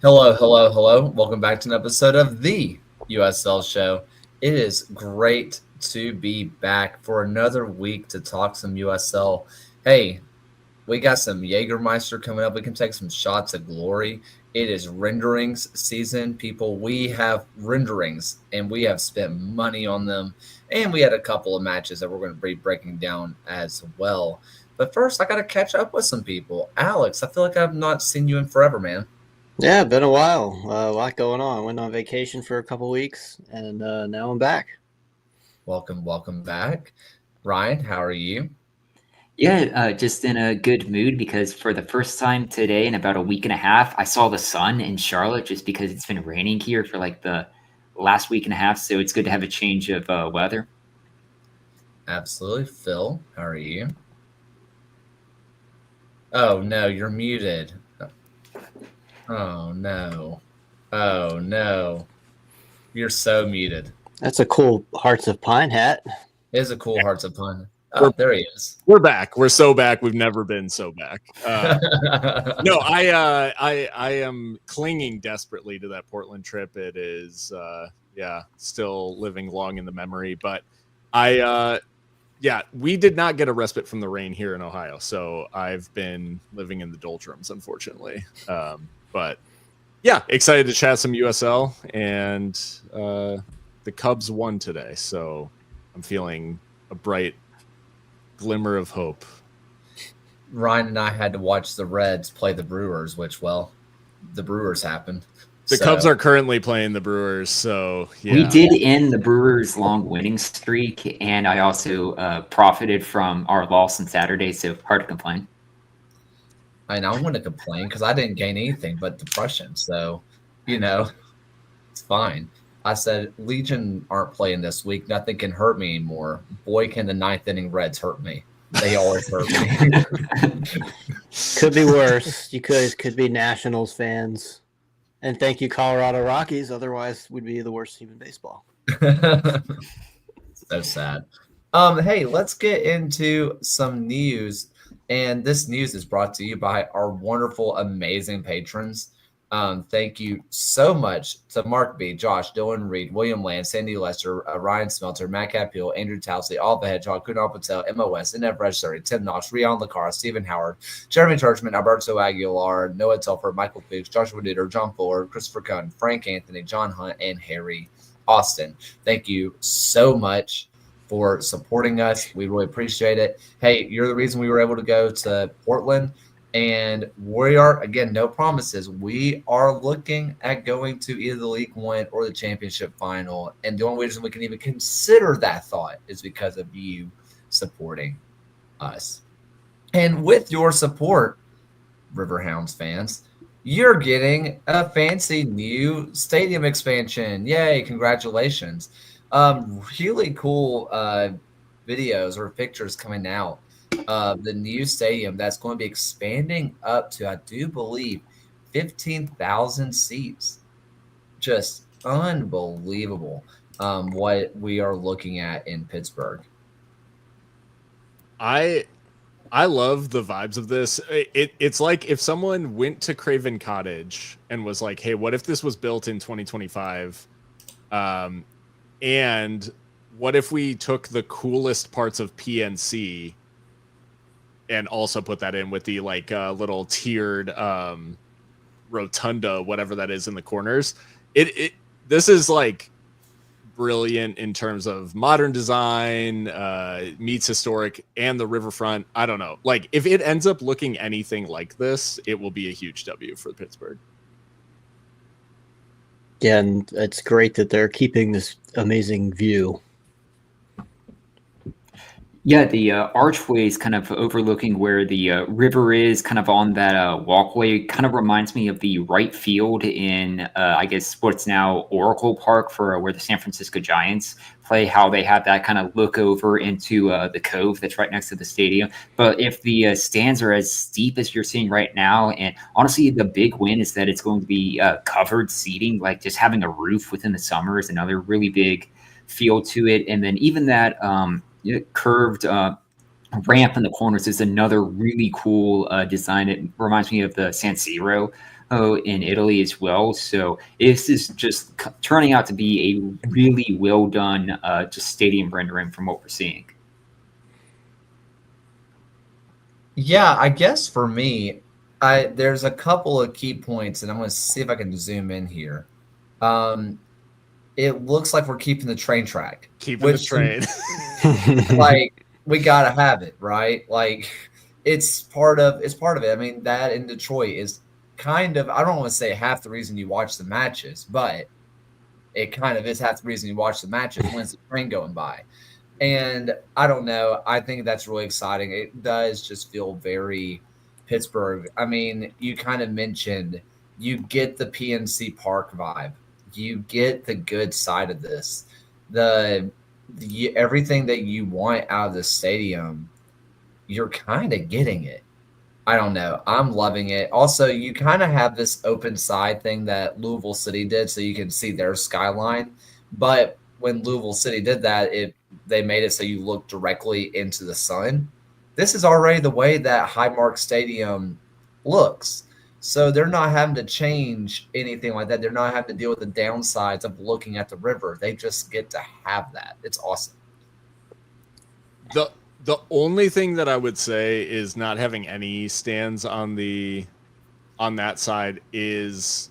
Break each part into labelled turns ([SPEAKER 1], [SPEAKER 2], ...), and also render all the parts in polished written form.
[SPEAKER 1] Hello, hello, hello. Welcome back to an episode of the USL Show. It is great to be back for another week to talk some USL. Hey, we got some Jägermeister coming up. We can take some shots of glory. It is renderings season, people. We have renderings and we have spent money on them. And we had a couple of matches that we're going to be breaking down as well. But first, I got to catch up with some people. Alex, I feel like I've not seen you in forever, man.
[SPEAKER 2] Yeah, been a while. A lot going on. Went on vacation for a couple weeks, and now I'm back.
[SPEAKER 1] Welcome back. Ryan, how are you?
[SPEAKER 3] Yeah, just in a good mood because for the first time today in about a week and a half, I saw the sun in Charlotte just because it's been raining here for like the last week and a half. So it's good to have a change of weather.
[SPEAKER 1] Absolutely. Phil, how are you? Oh, no, you're muted. Oh, no. Oh, no. You're so muted.
[SPEAKER 2] That's a cool Hearts of Pine hat.
[SPEAKER 1] It is a cool Hearts of Pun. Oh, there he is.
[SPEAKER 4] We're back. We're so back. We've never been so back. No, I am clinging desperately to that Portland trip. It is, still living long in the memory. But we did not get a respite from the rain here in Ohio. So I've been living in the doldrums, unfortunately. But yeah, excited to chat some USL, and the Cubs won today. So I'm feeling a bright glimmer of hope.
[SPEAKER 1] Ryan and I had to watch the Reds play the Brewers, which, well, the Brewers happened.
[SPEAKER 4] The Cubs are currently playing the Brewers, so yeah.
[SPEAKER 3] We did end the Brewers' long winning streak, and I also profited from our loss on Saturday, so hard to complain.
[SPEAKER 1] I know I want to complain because I didn't gain anything but depression, so, it's fine. I said, Legion aren't playing this week. Nothing can hurt me anymore. Boy, can the ninth inning Reds hurt me. They always hurt me.
[SPEAKER 2] Could be worse. You could be Nationals fans. And thank you, Colorado Rockies. Otherwise, we'd be the worst team in baseball.
[SPEAKER 1] So sad. Hey, let's get into some news. And this news is brought to you by our wonderful, amazing patrons. Thank you so much to Mark B, Josh, Dylan Reed, William Land, Sandy Lester, Ryan Smelter, Matt Capiel, Andrew Towsley, All the Hedgehog, Kunal Patel, MOS, Inev Registry, Tim Knox, Rion Lacar, Stephen Howard, Jeremy Churchman, Alberto Aguilar, Noah Telford, Michael Fuchs, Joshua Duder, John Fuller, Christopher Cohn, Frank Anthony, John Hunt, and Harry Austin. Thank you so much for supporting us. We really appreciate it. Hey, you're the reason we were able to go to Portland. And we are, again, no promises. We are looking at going to either the League One or the championship final. And the only reason we can even consider that thought is because of you supporting us. And with your support, Riverhounds fans, you're getting a fancy new stadium expansion. Yay, congratulations. Really cool videos or pictures coming out of the new stadium that's going to be expanding up to, I do believe, 15,000 seats. Just unbelievable what we are looking at in Pittsburgh.
[SPEAKER 4] I love the vibes of this. It's like if someone went to Craven Cottage and was like, hey, what if this was built in 2025? And what if we took the coolest parts of PNC and also put that in with the little tiered rotunda, whatever that is in the corners. This is like brilliant in terms of modern design, meets historic, and the riverfront. I don't know. Like if it ends up looking anything like this, it will be a huge W for Pittsburgh.
[SPEAKER 2] Yeah, and it's great that they're keeping this amazing view.
[SPEAKER 3] Yeah, the archway is kind of overlooking where the river is, kind of on that walkway. Kind of reminds me of the right field in, I guess, what's now Oracle Park for where the San Francisco Giants play, how they have that kind of look over into the cove that's right next to the stadium. But if the stands are as steep as you're seeing right now, and honestly, the big win is that it's going to be covered seating, like just having a roof within the summer is another really big feel to it. And then even that curved ramp in the corners is another really cool design. It reminds me of the San Siro in Italy as well. So this is just turning out to be a really well done just stadium rendering from what we're seeing.
[SPEAKER 1] Yeah, I guess for me, there's a couple of key points, and I'm going to see if I can zoom in here. It looks like we're keeping the train track,
[SPEAKER 4] Keeping the train.
[SPEAKER 1] like we gotta have it, right? Like it's part of it. I mean, that in Detroit is kind of, I don't want to say half the reason you watch the matches, but it kind of is half the reason you watch the matches when it's the train going by. And I don't know. I think that's really exciting. It does just feel very Pittsburgh. I mean, you kind of mentioned you get the PNC Park vibe. You get the good side of this. The everything that you want out of the stadium, you're kind of getting it. I don't know. I'm loving it. Also, you kind of have this open side thing that Louisville City did, so you can see their skyline. But when Louisville City did that, they made it so you look directly into the sun. This is already the way that Highmark Stadium looks. So they're not having to change anything like that. They're not having to deal with the downsides of looking at the river. They just get to have that. It's awesome.
[SPEAKER 4] The only thing that I would say is not having any stands on that side is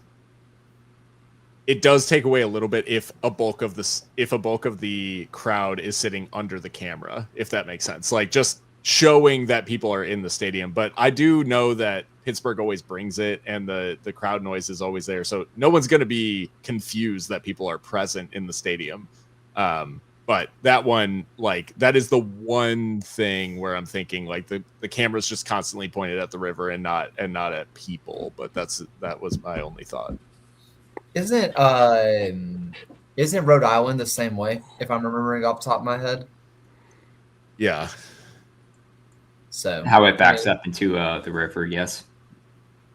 [SPEAKER 4] it does take away a little bit if a bulk of the crowd is sitting under the camera, if that makes sense. Like just showing that people are in the stadium. But I do know that Pittsburgh always brings it, and the crowd noise is always there. So no one's going to be confused that people are present in the stadium. But that one, like, that is the one thing where I'm thinking, like, the camera's just constantly pointed at the river and not at people. But that was my only thought.
[SPEAKER 1] Isn't Rhode Island the same way, if I'm remembering off the top of my head?
[SPEAKER 4] Yeah.
[SPEAKER 1] So
[SPEAKER 3] how it backs up into the river, yes.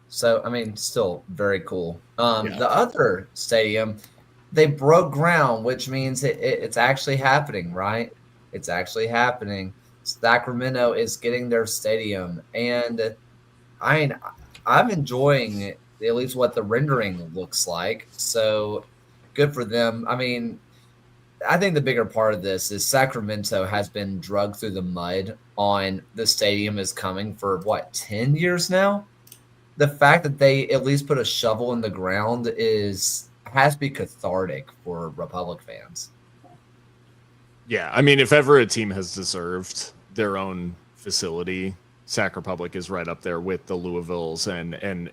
[SPEAKER 1] So, I mean, still very cool. The other stadium, they broke ground, which means it's actually happening, right? It's actually happening. Sacramento is getting their stadium. And I'm enjoying at least what the rendering looks like. So good for them. I mean, I think the bigger part of this is Sacramento has been drugged through the mud on the stadium is coming for, 10 years now? The fact that they at least put a shovel in the ground has to be cathartic for Republic fans.
[SPEAKER 4] Yeah, I mean, if ever a team has deserved their own facility, Sac Republic is right up there with the Louisvilles and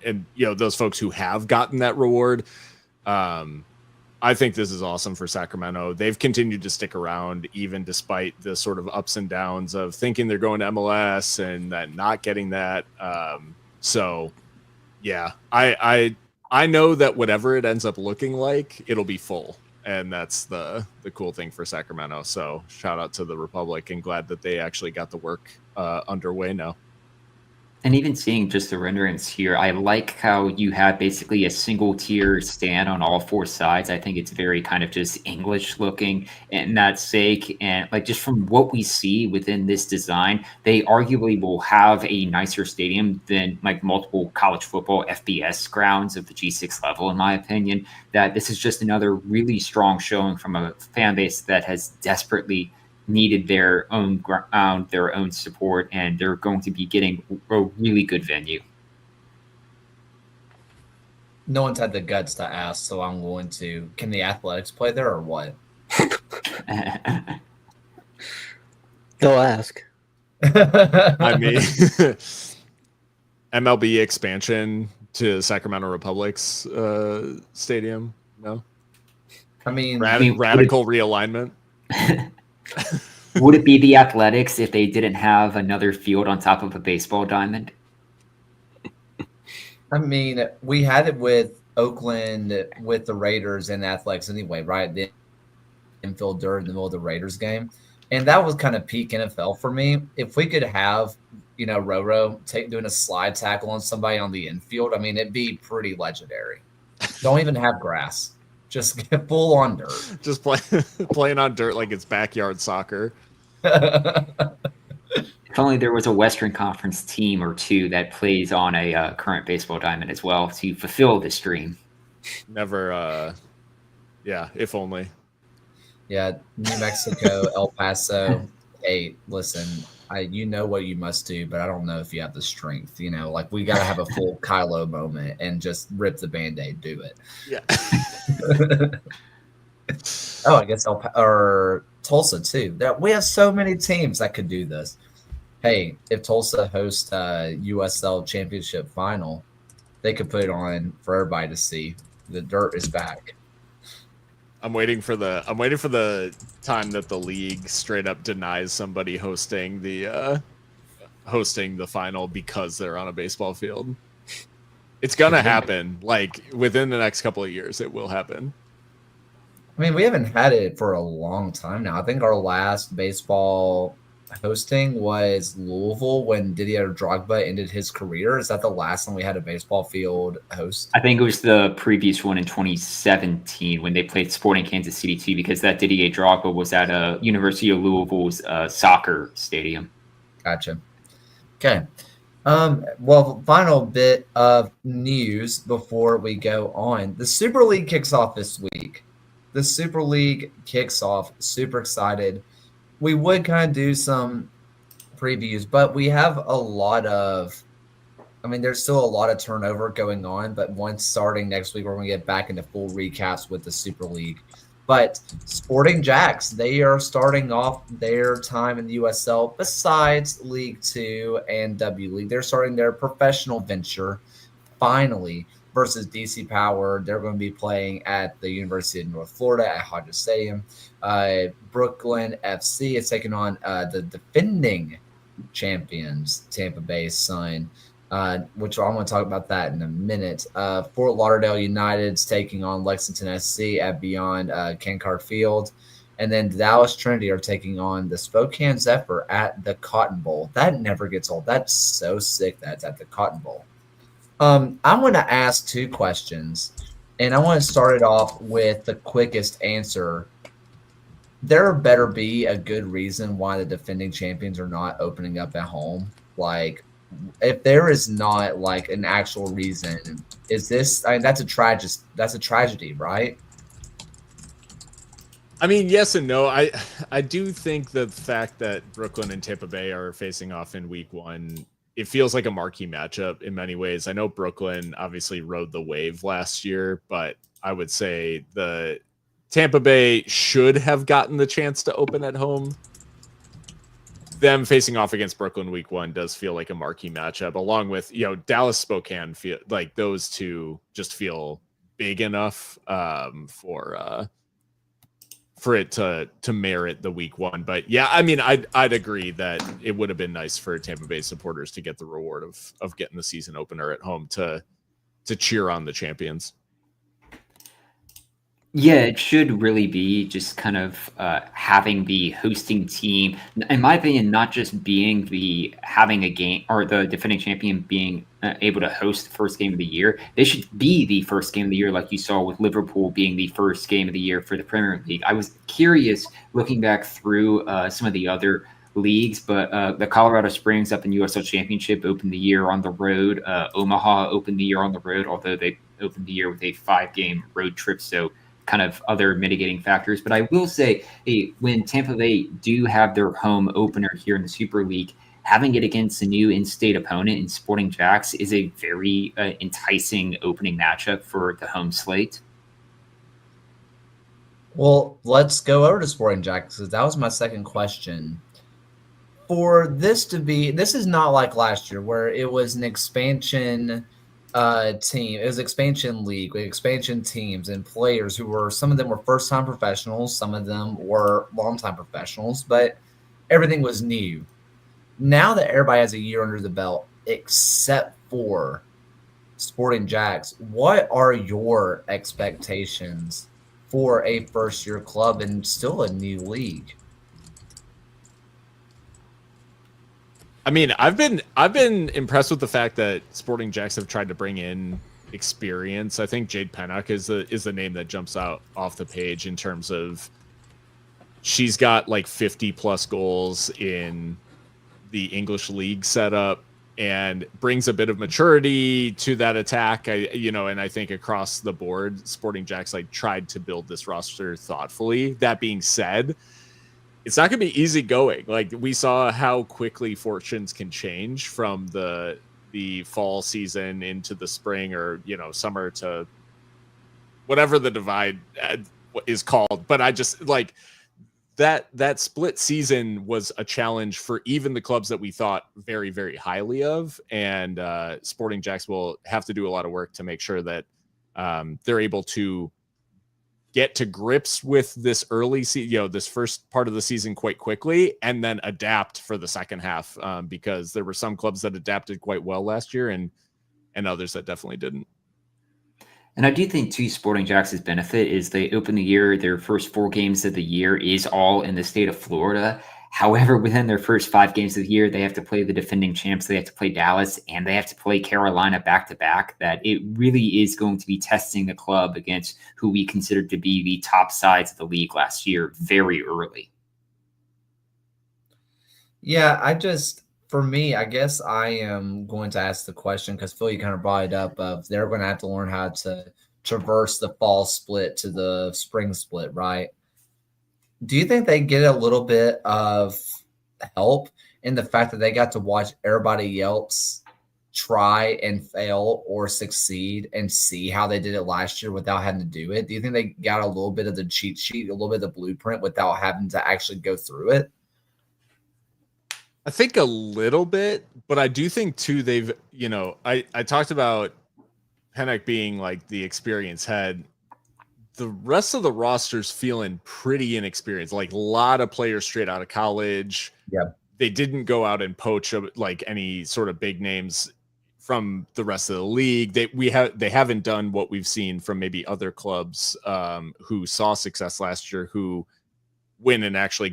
[SPEAKER 4] those folks who have gotten that reward. I think this is awesome for Sacramento. They've continued to stick around even despite the sort of ups and downs of thinking they're going to MLS and that not getting that. So yeah, I know that whatever it ends up looking like, it'll be full. And that's the cool thing for Sacramento. So shout out to the Republic and glad that they actually got the work underway now.
[SPEAKER 3] And even seeing just the renderings here, I like how you have basically a single tier stand on all four sides. I think it's very kind of just English looking in that sake. And like just from what we see within this design, they arguably will have a nicer stadium than like multiple college football FBS grounds of the G6 level, in my opinion. That this is just another really strong showing from a fan base that has desperately needed their own ground, their own support, and they're going to be getting a really good venue.
[SPEAKER 1] No one's had the guts to ask, so I'm going to. Can the Athletics play there or what?
[SPEAKER 2] They'll ask.
[SPEAKER 4] I mean, MLB expansion to Sacramento Republic's stadium? No?
[SPEAKER 1] I mean,
[SPEAKER 4] radical realignment?
[SPEAKER 3] Would it be the Athletics if they didn't have another field on top of a baseball diamond?
[SPEAKER 1] I mean, we had it with Oakland, with the Raiders and Athletics anyway, right? The infield dirt in the middle of the Raiders game. And that was kind of peak NFL for me. If we could have, Roro doing a slide tackle on somebody on the infield, I mean, it'd be pretty legendary. Don't even have grass. Just get full on dirt.
[SPEAKER 4] Just playing on dirt like it's backyard soccer.
[SPEAKER 3] If only there was a Western Conference team or two that plays on a current baseball diamond as well to fulfill this dream.
[SPEAKER 4] Never. Yeah, if only.
[SPEAKER 1] Yeah, New Mexico, El Paso. Hey, listen, you know what you must do, but I don't know if you have the strength. You know, like we got to have a full Kylo moment and just rip the Band-Aid. Do it.
[SPEAKER 4] Yeah.
[SPEAKER 1] Oh, I guess or Tulsa too. That we have so many teams that could do this. Hey, if Tulsa hosts a USL championship final, they could put it on for everybody to see. The dirt is back.
[SPEAKER 4] I'm waiting for the time that the league straight up denies somebody hosting the final because they're on a baseball field. It's gonna happen. Like within the next couple of years, it will happen.
[SPEAKER 1] I mean, we haven't had it for a long time now. I think our last baseball hosting was Louisville when Didier Drogba ended his career. Is that the last time we had a baseball field host?
[SPEAKER 3] I think it was the previous one in 2017 when they played Sporting Kansas City too, because that Didier Drogba was at University of Louisville's soccer stadium.
[SPEAKER 1] Gotcha. Okay. Well, final bit of news before we go on. The Super League kicks off this week. The Super League kicks off. Super excited. We would kind of do some previews, but we have a lot of – I mean, there's still a lot of turnover going on, but once starting next week, we're going to get back into full recaps with the Super League. But Sporting Jacks, they are starting off their time in the USL besides League Two and W League. They're starting their professional venture finally versus DC Power. They're going to be playing at the University of North Florida at Hodges Stadium. Brooklyn FC is taking on the defending champions, Tampa Bay Sun. Which I'm going to talk about that in a minute. Fort Lauderdale United's taking on Lexington SC at Beyond Cancard Field. And then Dallas Trinity are taking on the Spokane Zephyr at the Cotton Bowl. That never gets old. That's so sick that's at the Cotton Bowl. I'm going to ask two questions, and I want to start it off with the quickest answer. There better be a good reason why the defending champions are not opening up at home. Like, if there is not like an actual reason, is this? I mean, that's a tragedy, right?
[SPEAKER 4] I mean, yes and no. I do think the fact that Brooklyn and Tampa Bay are facing off in week one, it feels like a marquee matchup in many ways. I know Brooklyn obviously rode the wave last year, but I would say the Tampa Bay should have gotten the chance to open at home. Them facing off against Brooklyn week one does feel like a marquee matchup, along with, Dallas Spokane. Feel like those two just feel big enough for it to merit the week one. But yeah, I mean, I'd agree that it would have been nice for Tampa Bay supporters to get the reward of getting the season opener at home to cheer on the champions.
[SPEAKER 3] Yeah, it should really be just kind of having the hosting team, in my opinion, not just having a game or the defending champion being able to host the first game of the year. They should be the first game of the year, like you saw with Liverpool being the first game of the year for the Premier League. I was curious looking back through some of the other leagues, but the Colorado Springs up in USL Championship opened the year on the road. Omaha opened the year on the road, although they opened the year with a 5-game road trip. So kind of other mitigating factors. But I will say, when Tampa Bay do have their home opener here in the Super League, having it against a new in-state opponent in Sporting Jacks is a very enticing opening matchup for the home slate.
[SPEAKER 1] Well, let's go over to Sporting Jacks because that was my second question. For this to be, this is not like last year where it was an expansion team. It was expansion league with expansion teams and players who were, some of them were first-time professionals, some of them were long-time professionals, but everything was new. Now that everybody has a year under the belt, except for Sporting Jacks, what are your expectations for a first-year club and still a new league?
[SPEAKER 4] I mean, I've been impressed with the fact that Sporting Jacks have tried to bring in experience. I think Jade Pennock is the name that jumps out off the page in terms of she's got like 50 plus goals in the English league setup and brings a bit of maturity to that attack. And I think across the board, Sporting Jacks like tried to build this roster thoughtfully. That being said, it's not going to be easy going. Like we saw how quickly fortunes can change from the fall season into the spring or, summer to whatever the divide is called. But I just like that split season was a challenge for even the clubs that we thought very, very highly of. And Sporting Jacks will have to do a lot of work to make sure that they're able to get to grips with this early this first part of the season quite quickly and then adapt for the second half, because there were some clubs that adapted quite well last year and others that definitely didn't.
[SPEAKER 3] And I do think, too, Sporting Jacks' benefit is they open the year, their first 4 games of the year is all in the state of Florida. However, within their first 5 games of the year, they have to play the defending champs, they have to play Dallas, and they have to play Carolina back-to-back. That it really is going to be testing the club against who we considered to be the top sides of the league last year very early.
[SPEAKER 1] Yeah, for me, I guess I am going to ask the question because Phil, you kind of brought it up of they're going to have to learn how to traverse the fall split to the spring split, right? Do you think they get a little bit of help in the fact that they got to watch everybody else try and fail or succeed and see how they did it last year without having to do it? Do you think they got a little bit of the cheat sheet, a little bit of the blueprint without having to actually go through it?
[SPEAKER 4] I think a little bit, but I do think too they've, I talked about Pennock being like the experienced head. The rest of the roster's feeling pretty inexperienced, like a lot of players straight out of college.
[SPEAKER 1] Yeah.
[SPEAKER 4] They didn't go out and poach like any sort of big names from the rest of the league. They haven't done what we've seen from maybe other clubs who saw success last year, who went and actually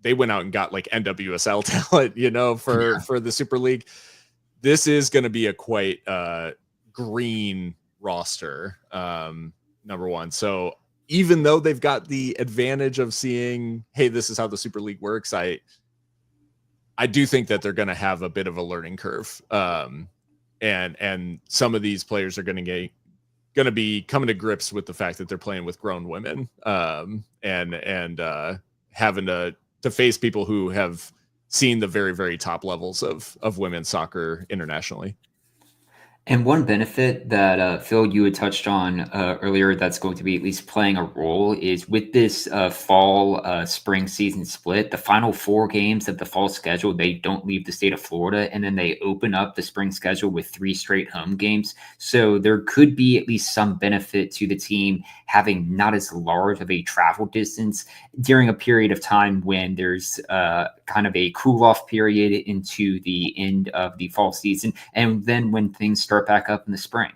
[SPEAKER 4] they went out and got like NWSL talent, for the Super League. This is going to be a quite green roster, number one. So even though they've got the advantage of seeing, hey, this is how the Super League works, I do think that they're going to have a bit of a learning curve. And some of these players are going to be coming to grips with the fact that they're playing with grown women, and having to face people who have seen the very, very top levels of women's soccer internationally.
[SPEAKER 3] And one benefit that, Phil, you had touched on earlier that's going to be at least playing a role is with this fall-spring season split, the final 4 games of the fall schedule, they don't leave the state of Florida, and then they open up the spring schedule with 3 straight home games. So there could be at least some benefit to the team having not as large of a travel distance during a period of time when there's kind of a cool-off period into the end of the fall season, and then when things start back up in the spring.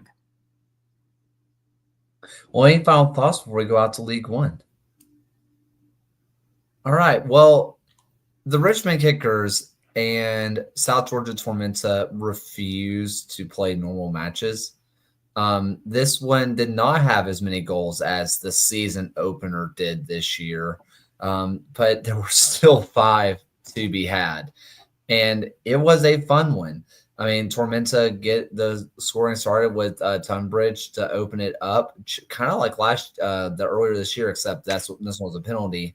[SPEAKER 1] Well, any final thoughts before we go out to League One? All right. Well, the Richmond Kickers and South Georgia Tormenta refused to play normal matches. This one did not have as many goals as the season opener did this year, but there were still 5 to be had, and it was a fun one. I mean, Tormenta get the scoring started with Tunbridge to open it up, kind of like the earlier this year, except this one was a penalty.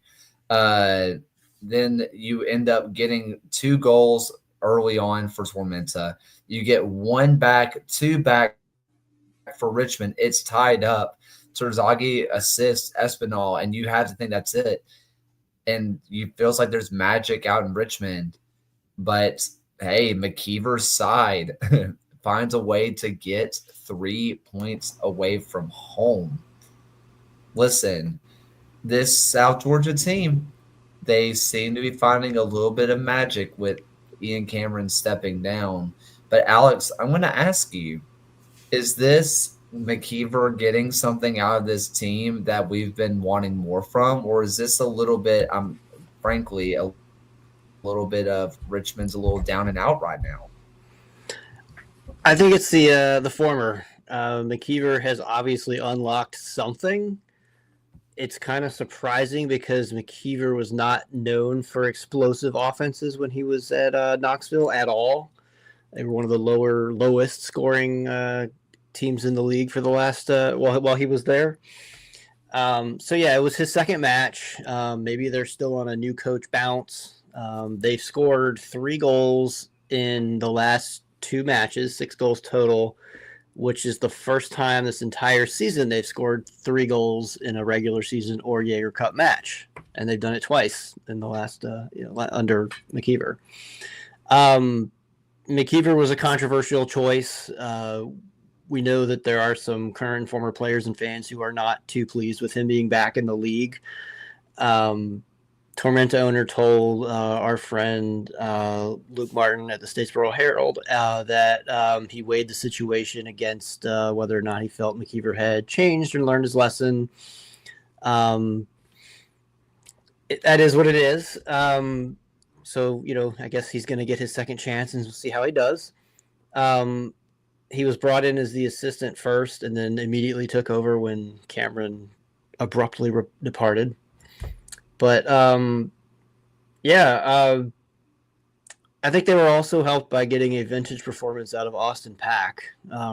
[SPEAKER 1] Then you end up getting 2 goals early on for Tormenta. You get 1 back, 2 back for Richmond. It's tied up. Terzaghi assists Espinal, and you have to think that's it. And you feels like there's magic out in Richmond, but hey, McKeever's side finds a way to get 3 points away from home. Listen, this South Georgia team, they seem to be finding a little bit of magic with Ian Cameron stepping down. But Alex, I'm going to ask you, is this McKeever getting something out of this team that we've been wanting more from? Or is this a little bit, frankly, a little bit of Richmond's a little down and out right now?
[SPEAKER 2] I think it's the former. McKeever has obviously unlocked something. it's kind of surprising because McKeever was not known for explosive offenses when he was at Knoxville at all. They were one of the lowest scoring teams in the league for the last while he was there. So yeah, it was his second match. Maybe they're still on a new coach bounce. They've scored 3 goals in the last 2 matches, 6 goals total, which is the first time this entire season they've scored 3 goals in a regular season or Jaeger Cup match, and they've done it twice in the last under McKeever. McKeever was a controversial choice. We know that there are some current and former players and fans who are not too pleased with him being back in the league. Tormenta owner told our friend Luke Martin at the Statesboro Herald that he weighed the situation against whether or not he felt McKeever had changed and learned his lesson. That is what it is. So, I guess he's going to get his second chance and we'll see how he does. He was brought in as the assistant first and then immediately took over when Cameron abruptly departed. But, I think they were also helped by getting a vintage performance out of Austin Pack.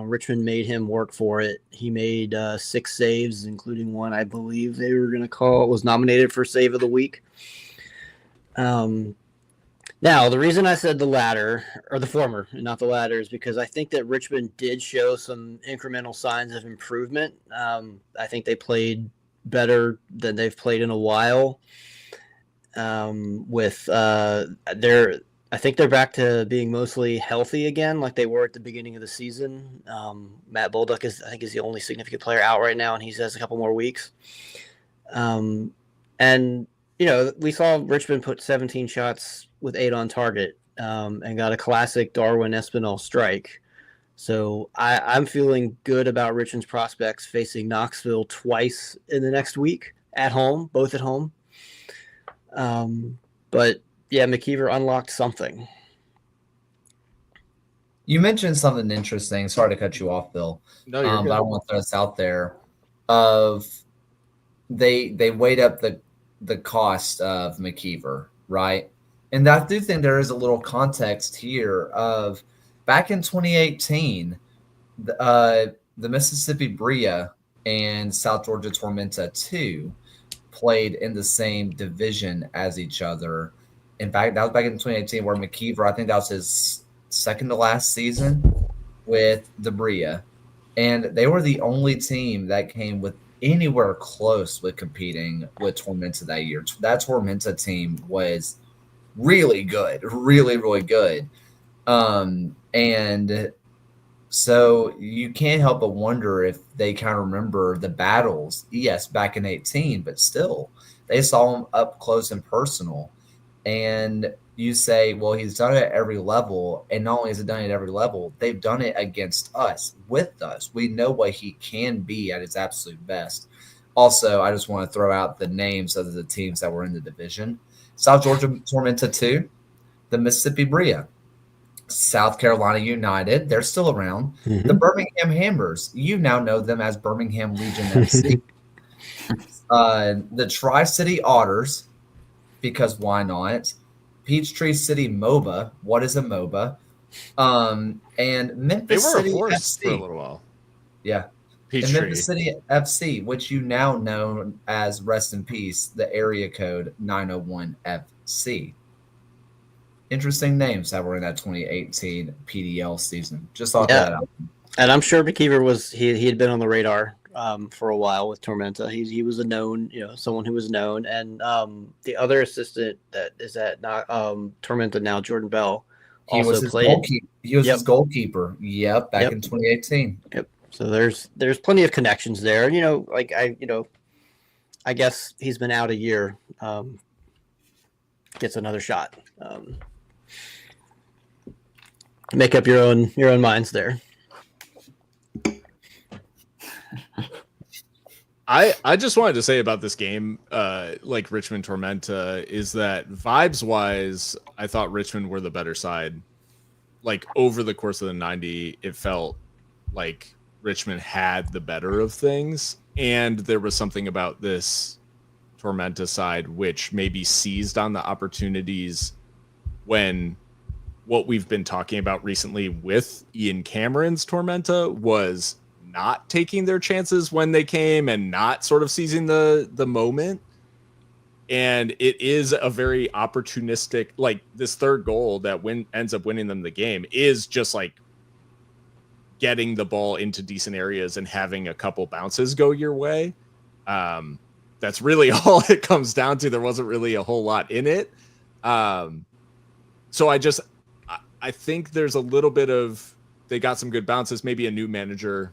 [SPEAKER 2] Richmond made him work for it. He made 6 saves, including one I believe they were going to call, was nominated for Save of the Week. Now, the reason I said the latter, or the former, and not the latter, is because I think that Richmond did show some incremental signs of improvement. I think they played better than they've played in a while. I think they're back to being mostly healthy again, like they were at the beginning of the season. Matt Bolduc is the only significant player out right now, and he has a couple more weeks. And we saw Richmond put 17 shots with 8 on target, and got a classic Darwin Espinal strike. So I'm feeling good about Richmond's prospects facing Knoxville twice in the next week at home, both at home. But yeah, McKeever unlocked something.
[SPEAKER 1] You mentioned something interesting. Sorry to cut you off, Bill.
[SPEAKER 4] No, you're good.
[SPEAKER 1] But I want to throw this out there. Of they weighed up the cost of McKeever, right? And I do think there is a little context here of back in 2018, the Mississippi Bria and South Georgia Tormenta 2 played in the same division as each other. In fact, that was back in 2018 where McKeever, I think that was his second to last season with the Bria. And they were the only team that came with anywhere close with competing with Tormenta that year. That Tormenta team was really good, really, really good. And so you can't help but wonder if they kind of remember the battles, yes, back in 18, but still they saw them up close and personal. And you say, well, he's done it at every level. And not only has he done it at every level, they've done it against us, with us. We know what he can be at his absolute best. Also, I just want to throw out the names of the teams that were in the division. South Georgia Tormenta 2, the Mississippi Bria, South Carolina United, they're still around. Mm-hmm. The Birmingham Hammers, you now know them as Birmingham Legion FC. The Tri-City Otters, because why not? Peachtree City MOBA, what is a MOBA? And Memphis City
[SPEAKER 4] FC. They were a force
[SPEAKER 1] FC.
[SPEAKER 4] for a little while.
[SPEAKER 1] Yeah. And Memphis City FC, which you now know as, rest in peace, the area code 901 FC. Interesting names that were in that 2018 PDL season. Just thought that out.
[SPEAKER 2] And I'm sure McKeever was he had been on the radar for a while with Tormenta. He was a known, someone who was known. And the other assistant that is at Tormenta now, Jordan Bell, also played.
[SPEAKER 1] He was his goalkeeper. Back in 2018.
[SPEAKER 2] Yep. So there's plenty of connections there. I guess he's been out a year. Gets another shot. Make up your own minds there.
[SPEAKER 4] I just wanted to say about this game, like Richmond Tormenta, is that vibes wise, I thought Richmond were the better side. Like over the course of the 90, it felt like Richmond had the better of things. And there was something about this Tormenta side which maybe seized on the opportunities when what we've been talking about recently with Ian Cameron's Tormenta was not taking their chances when they came and not sort of seizing the moment. And it is a very opportunistic, like this third goal that ends up winning them the game is just like getting the ball into decent areas and having a couple bounces go your way. That's really all it comes down to. There wasn't really a whole lot in it. So I think there's a little bit of, they got some good bounces, maybe a new manager,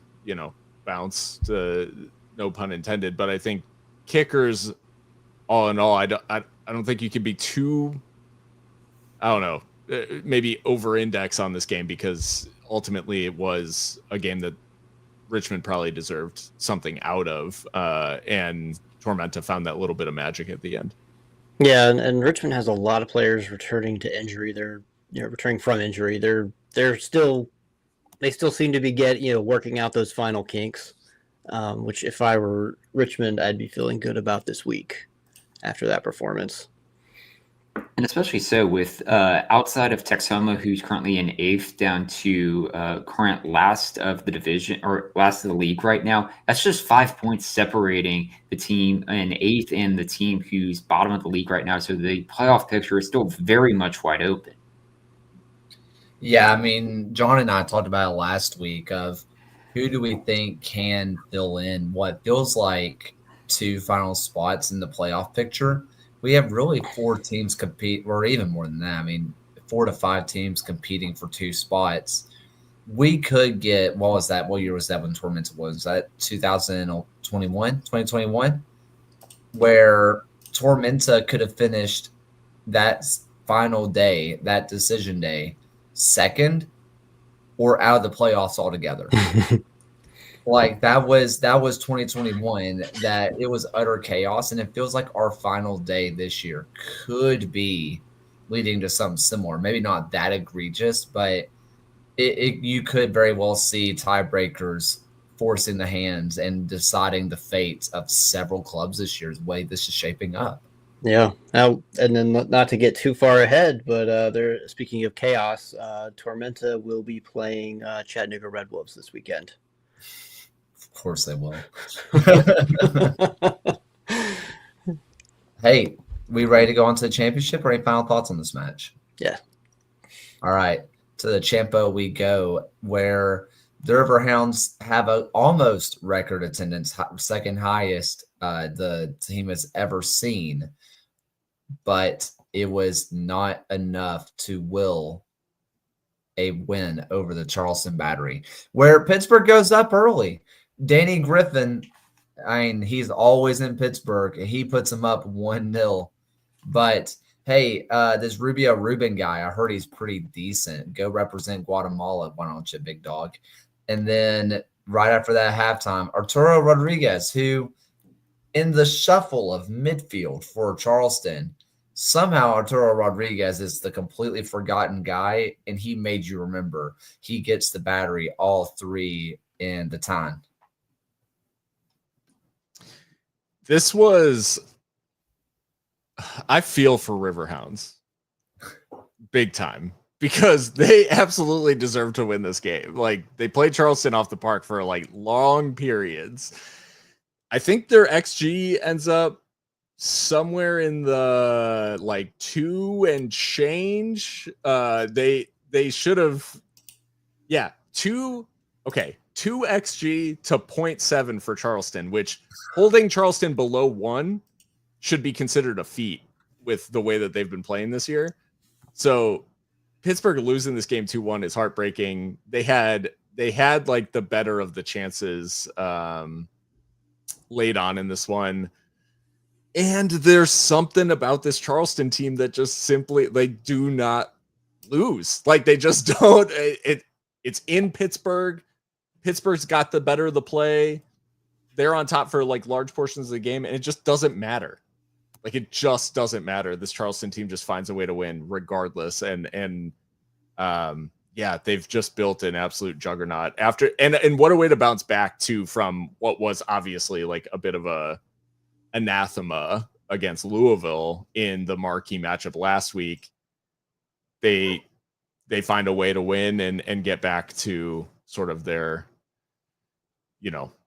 [SPEAKER 4] bounce, no pun intended, but I think kickers, all in all, I don't think you can be too, I don't know, maybe over-index on this game, because ultimately it was a game that Richmond probably deserved something out of, and Tormenta found that little bit of magic at the end.
[SPEAKER 2] Yeah, and Richmond has a lot of players returning to injury. They're returning from injury. They still seem to be working out those final kinks. Which, if I were Richmond, I'd be feeling good about this week after that performance.
[SPEAKER 3] And especially so with outside of Texoma, who's currently in 8th, down to current last of the division or last of the league right now. That's just 5 points separating the team in 8th and the team who's bottom of the league right now. So the playoff picture is still very much wide open.
[SPEAKER 1] Yeah, I mean, John and I talked about it last week of who do we think can fill in what feels like 2 final spots in the playoff picture. We have really 4 teams compete, or even more than that. I mean, 4 to 5 teams competing for 2 spots. We could get, what was that? What year was that when Tormenta was? Was that 2021? Where Tormenta could have finished that final day, that decision day, second or out of the playoffs altogether. Like that was 2021, that it was utter chaos, and it feels like our final day this year could be leading to something similar. Maybe not that egregious, but you could very well see tiebreakers forcing the hands and deciding the fates of several clubs this year's way this is shaping up.
[SPEAKER 2] Yeah. Now, and then not to get too far ahead, but they're speaking of chaos. Tormenta will be playing Chattanooga Red Wolves this weekend.
[SPEAKER 1] Of course they will. Hey, we ready to go on to the championship, or any final thoughts on this match?
[SPEAKER 2] Yeah.
[SPEAKER 1] All right. To the Champo we go, where the Riverhounds have a almost record attendance, second highest the team has ever seen. But it was not enough to will a win over the Charleston Battery, where Pittsburgh goes up early. Danny Griffin, I mean, he's always in Pittsburgh. He puts him up 1-0. But, hey, this Rubio Rubin guy, I heard he's pretty decent. Go represent Guatemala, why don't you, big dog? And then right after that halftime, Arturo Rodriguez, who in the shuffle of midfield for Charleston, somehow Arturo Rodriguez is the completely forgotten guy, and he made you remember. He gets the Battery all 3 in the time.
[SPEAKER 4] This was, I feel for Riverhounds big time, because they absolutely deserve to win this game. Like, they played Charleston off the park for like long periods. I think their XG ends up somewhere in the like 2 and change. They should have, 2 XG to 0.7 for Charleston, which holding Charleston below 1 should be considered a feat with the way that they've been playing this year. So Pittsburgh losing this game 2-1 is heartbreaking. They had like the better of the chances late on in this one. And there's something about this Charleston team that just simply, they do not lose. Like, they just don't. It's in Pittsburgh. Pittsburgh's got the better of the play. They're on top for like large portions of the game, and it just doesn't matter. Like, it just doesn't matter. This Charleston team just finds a way to win regardless. And yeah, they've just built an absolute juggernaut after, and what a way to bounce back to from what was obviously like a bit of a anathema against Louisville in the marquee matchup last week. They find a way to win and get back to sort of their,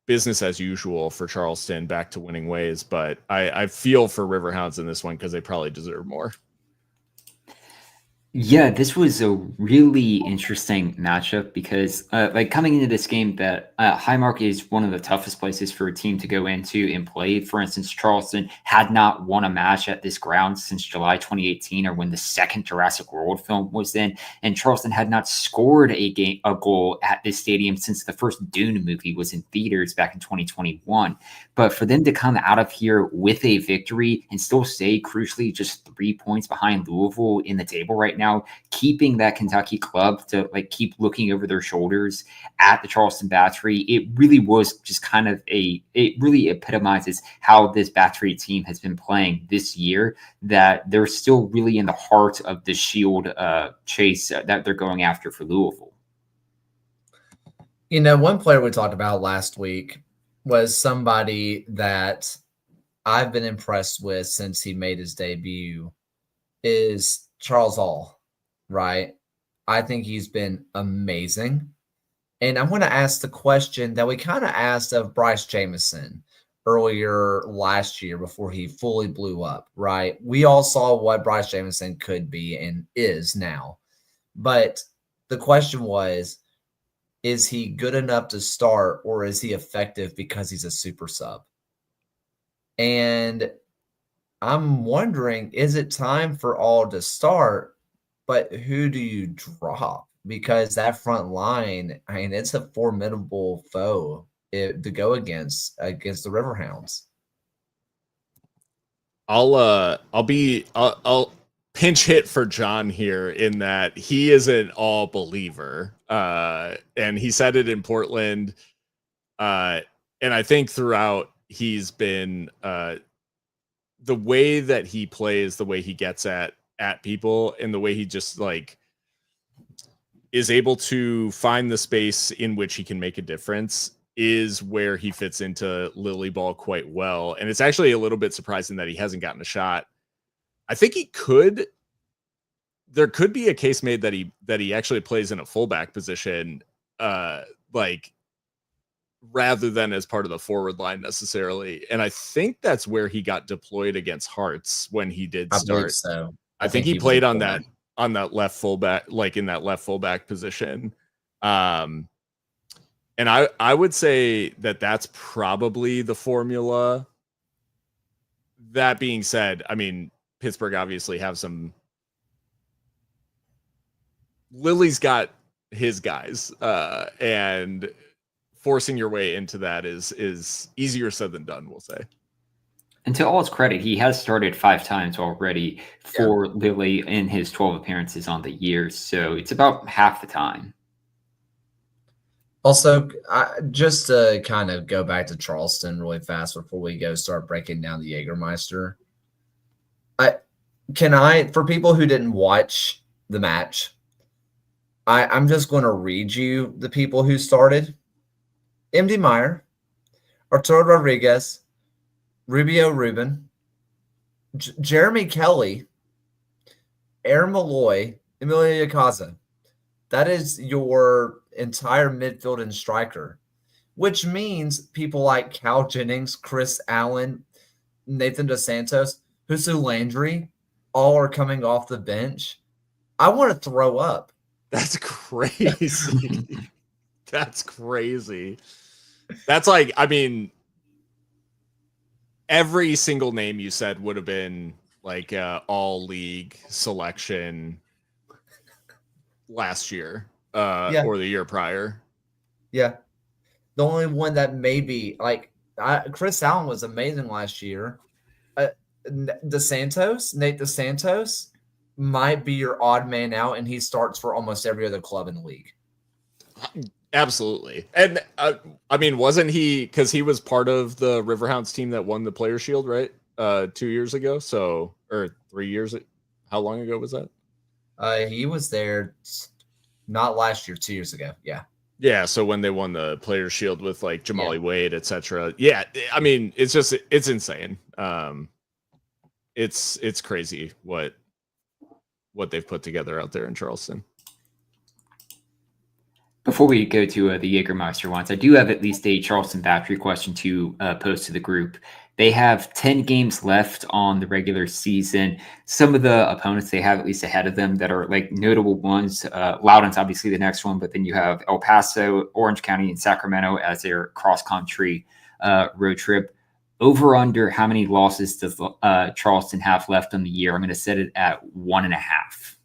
[SPEAKER 4] business as usual for Charleston, back to winning ways. But I feel for Riverhounds in this one because they probably deserve more.
[SPEAKER 3] Yeah, this was a really interesting matchup because, coming into this game, that Highmark is one of the toughest places for a team to go into and play. For instance, Charleston had not won a match at this ground since July 2018, or when the second Jurassic World film was in, and Charleston had not scored a goal at this stadium since the first Dune movie was in theaters back in 2021. But for them to come out of here with a victory and still stay crucially just 3 points behind Louisville in the table right now, keeping that Kentucky club to keep looking over their shoulders at the Charleston Battery, it really was just kind of it really epitomizes how this Battery team has been playing this year, that they're still really in the heart of the Shield chase that they're going after for Louisville.
[SPEAKER 1] One player we talked about last week was somebody that I've been impressed with since he made his debut, is Charles All, right? I think he's been amazing. And I want to ask the question that we kind of asked of Bryce Jamison earlier last year before he fully blew up, right? We all saw what Bryce Jamison could be and is now. But the question was, is he good enough to start, or is he effective because he's a super sub? And I'm wondering, is it time for All to start, but who do you drop? Because that front line, I mean, it's a formidable foe to go against the Riverhounds.
[SPEAKER 4] I'll pinch hit for John here in that he is an All believer, and he said it in Portland, and I think throughout he's been the way that he plays, the way he gets at people, and the way he just is able to find the space in which he can make a difference is where he fits into Lily Ball quite well. And it's actually a little bit surprising that he hasn't gotten a shot. I think there could be a case made that he actually plays in a fullback position, rather than as part of the forward line necessarily. And I think that's where he got deployed against Hearts when he did start.
[SPEAKER 1] I believe so.
[SPEAKER 4] I think he played on that left fullback, in that left fullback position. And I would say that that's probably the formula. That being said, I mean, Pittsburgh obviously have some. Lily's got his guys, and forcing your way into that is easier said than done, we'll say.
[SPEAKER 3] And to all his credit, he has started 5 times already for Lily in his 12 appearances on the year. So it's about half the time.
[SPEAKER 1] Also, just to kind of go back to Charleston really fast before we start breaking down the Jägermeister. For people who didn't watch the match, I'm just going to read you the people who started. MD Meyer, Arturo Rodriguez, Rubio Rubin, Jeremy Kelly, Aaron Malloy, Emilio Yacaza. That is your entire midfield and striker, which means people like Cal Jennings, Chris Allen, Nathan Dos Santos, Husu Landry, all are coming off the bench. I want to throw up.
[SPEAKER 4] That's crazy. That's crazy. That's I mean, every single name you said would have been all league selection last year, or the year prior. Yeah.
[SPEAKER 1] The only one that maybe Chris Allen was amazing last year. Nate DeSantos might be your odd man out, and he starts for almost every other club in the league.
[SPEAKER 4] Absolutely. And I mean, wasn't he, because he was part of the Riverhounds team that won the Player Shield, right? 2 years ago, or 3 years. How long ago was that?
[SPEAKER 1] He was there Not last year, 2 years ago. Yeah.
[SPEAKER 4] Yeah, so when they won the Players Shield with like Jamali
[SPEAKER 1] Yeah.
[SPEAKER 4] Wade, etc. Yeah, I mean, it's insane. It's crazy what they've put together out there in Charleston.
[SPEAKER 3] Before we go to the Jägermeister ones, I do have at least a Charleston Battery question to post to the group. They have 10 games left on the regular season. Some of the opponents they have at least ahead of them that are like notable ones. Loudoun's obviously the next one, but then you have El Paso, Orange County, and Sacramento as their cross-country road trip. Over under, how many losses does Charleston have left on the year? I'm going to set it at 1.5.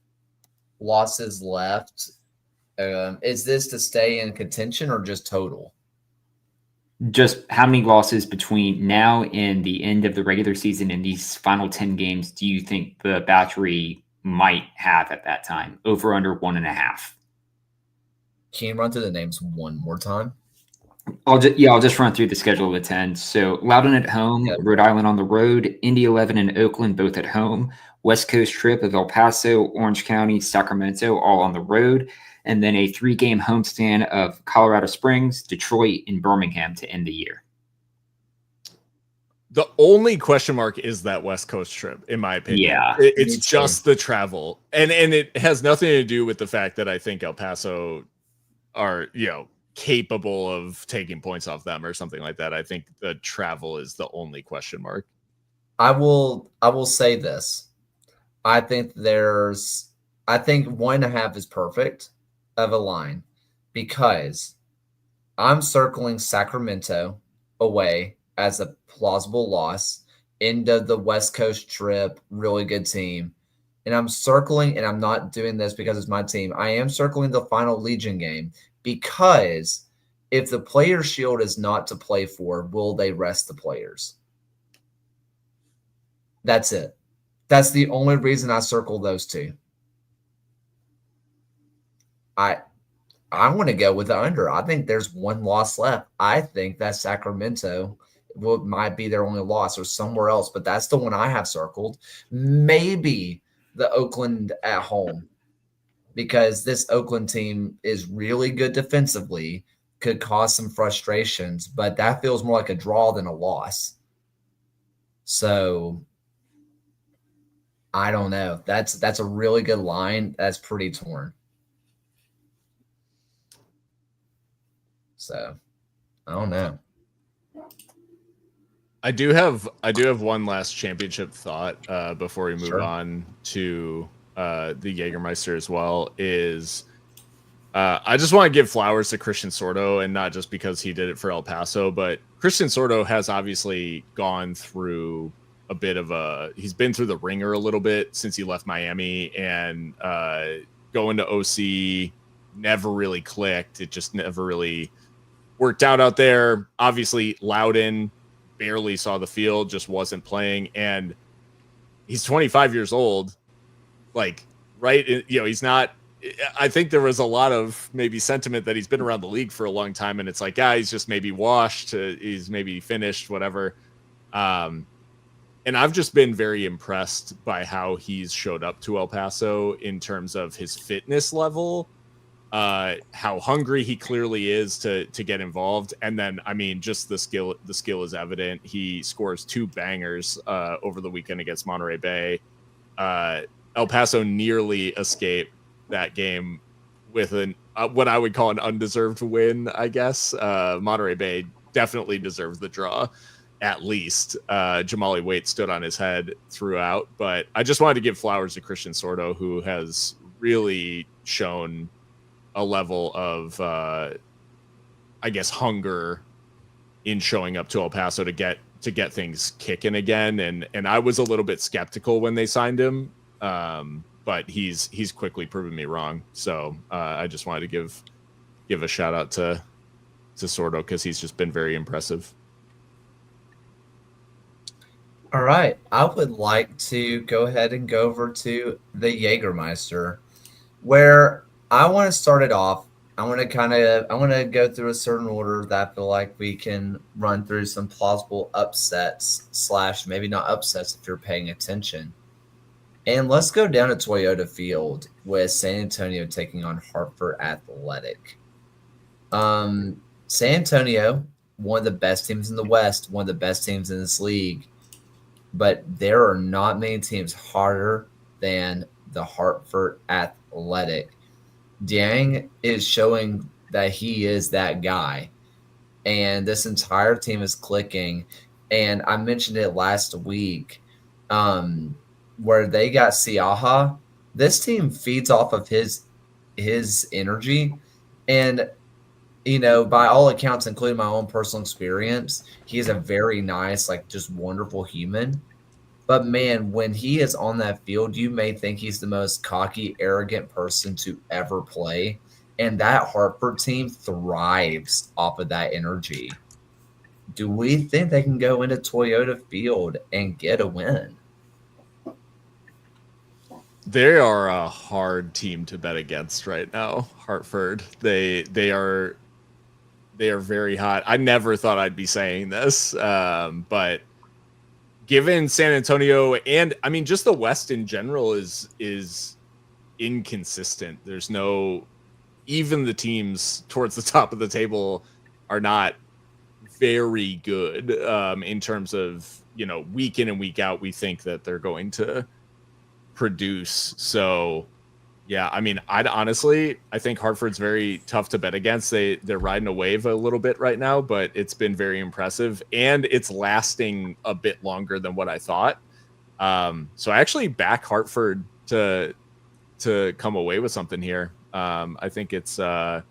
[SPEAKER 1] Losses left. Is this to stay in contention or just total?
[SPEAKER 3] Just how many losses between now and the end of the regular season in these final 10 games do you think the Battery might have at that time? Over under 1.5.
[SPEAKER 1] Can you run through the names one more time?
[SPEAKER 3] I'll just run through the schedule of the 10. So Loudoun at home,
[SPEAKER 1] Yep.
[SPEAKER 3] Rhode Island on the road, Indy 11 and Oakland both at home, West Coast trip of El Paso, Orange County, Sacramento all on the road, and then a 3-game homestand of Colorado Springs, Detroit, and Birmingham to end the year.
[SPEAKER 4] The only question mark is that West Coast trip, in my opinion.
[SPEAKER 3] Yeah.
[SPEAKER 4] It's just the travel. And it has nothing to do with the fact that I think El Paso are, capable of taking points off them or something like that. I think the travel is the only question mark.
[SPEAKER 1] I will say this. I think 1.5 is perfect of a line because I'm circling Sacramento away as a plausible loss, end of the West Coast trip, really good team. And I'm circling, and I'm not doing this because it's my team. I am circling the final Legion game because if the Players Shield is not to play for, will they rest the players? That's it. That's the only reason I circle those two. I want to go with the under. I think there's one loss left. I think that Sacramento might be their only loss or somewhere else, but that's the one I have circled. Maybe the Oakland at home because this Oakland team is really good defensively, could cause some frustrations, but that feels more like a draw than a loss. So I don't know. That's a really good line. That's pretty torn. So I don't know.
[SPEAKER 4] I do have one last championship thought before we move
[SPEAKER 1] Sure.
[SPEAKER 4] on to the Jägermeister as well. Is I just want to give flowers to Christian Sordo, and not just because he did it for El Paso, but Christian Sordo has obviously gone through a bit of he's been through the ringer a little bit since he left Miami, and going to OC never really clicked. It just never really worked out there. Obviously, Loudoun barely saw the field, just wasn't playing, and he's 25 years old. Like, right? He's not. I think there was a lot of maybe sentiment that he's been around the league for a long time, and it's like, he's just maybe washed, he's maybe finished, whatever. And I've just been very impressed by how he's showed up to El Paso in terms of his fitness level, how hungry he clearly is to get involved, and then I mean, just the skill is evident. He scores 2 bangers over the weekend against Monterey Bay. El Paso nearly escaped that game with what I would call an undeserved win, I guess. Monterey Bay definitely deserves the draw, at least. Jamali Wade stood on his head throughout, but I just wanted to give flowers to Christian Sordo, who has really shown a level of, I guess, hunger in showing up to El Paso to get things kicking again. And I was a little bit skeptical when they signed him, but he's quickly proven me wrong. So I just wanted to give a shout out to Sordo because he's just been very impressive.
[SPEAKER 1] All right. I would like to go ahead and go over to the Jägermeister, where I want to start it off. I want to go through a certain order that I feel like we can run through some plausible upsets / maybe not upsets if you're paying attention. And let's go down to Toyota Field with San Antonio taking on Hartford Athletic. San Antonio, one of the best teams in the West, one of the best teams in this league, but there are not many teams harder than the Hartford Athletic. Dieng is showing that he is that guy, and this entire team is clicking. And I mentioned it last week, where they got Siaha. This team feeds off of his energy, and by all accounts, including my own personal experience, he is a very nice, like just wonderful human. But man, when he is on that field, you may think he's the most cocky, arrogant person to ever play. And that Hartford team thrives off of that energy. Do we think they can go into Toyota Field and get a win?
[SPEAKER 4] They are a hard team to bet against right now, Hartford. They are very hot. I never thought I'd be saying this, but given San Antonio and I mean just the West in general is inconsistent. There's no even the teams towards the top of the table are not very good in terms of week in and week out. We think that they're going to produce. So yeah, I mean, I think Hartford's very tough to bet against. They're riding a wave a little bit right now, but it's been very impressive and it's lasting a bit longer than what I thought. So I actually back Hartford to come away with something here. I think it's a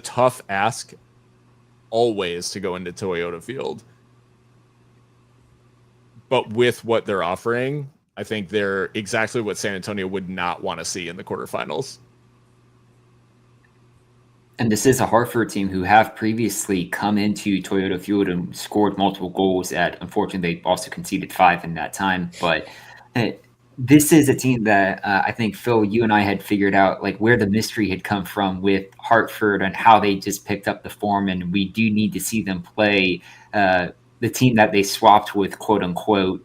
[SPEAKER 4] tough ask always to go into Toyota Field, but with what they're offering, I think they're exactly what San Antonio would not want to see in the quarterfinals.
[SPEAKER 3] And this is a Hartford team who have previously come into Toyota Field and scored multiple goals. Unfortunately, they also conceded 5 in that time. But this is a team that I think, Phil, you and I had figured out like where the mystery had come from with Hartford and how they just picked up the form. And we do need to see them play the team that they swapped with, quote unquote,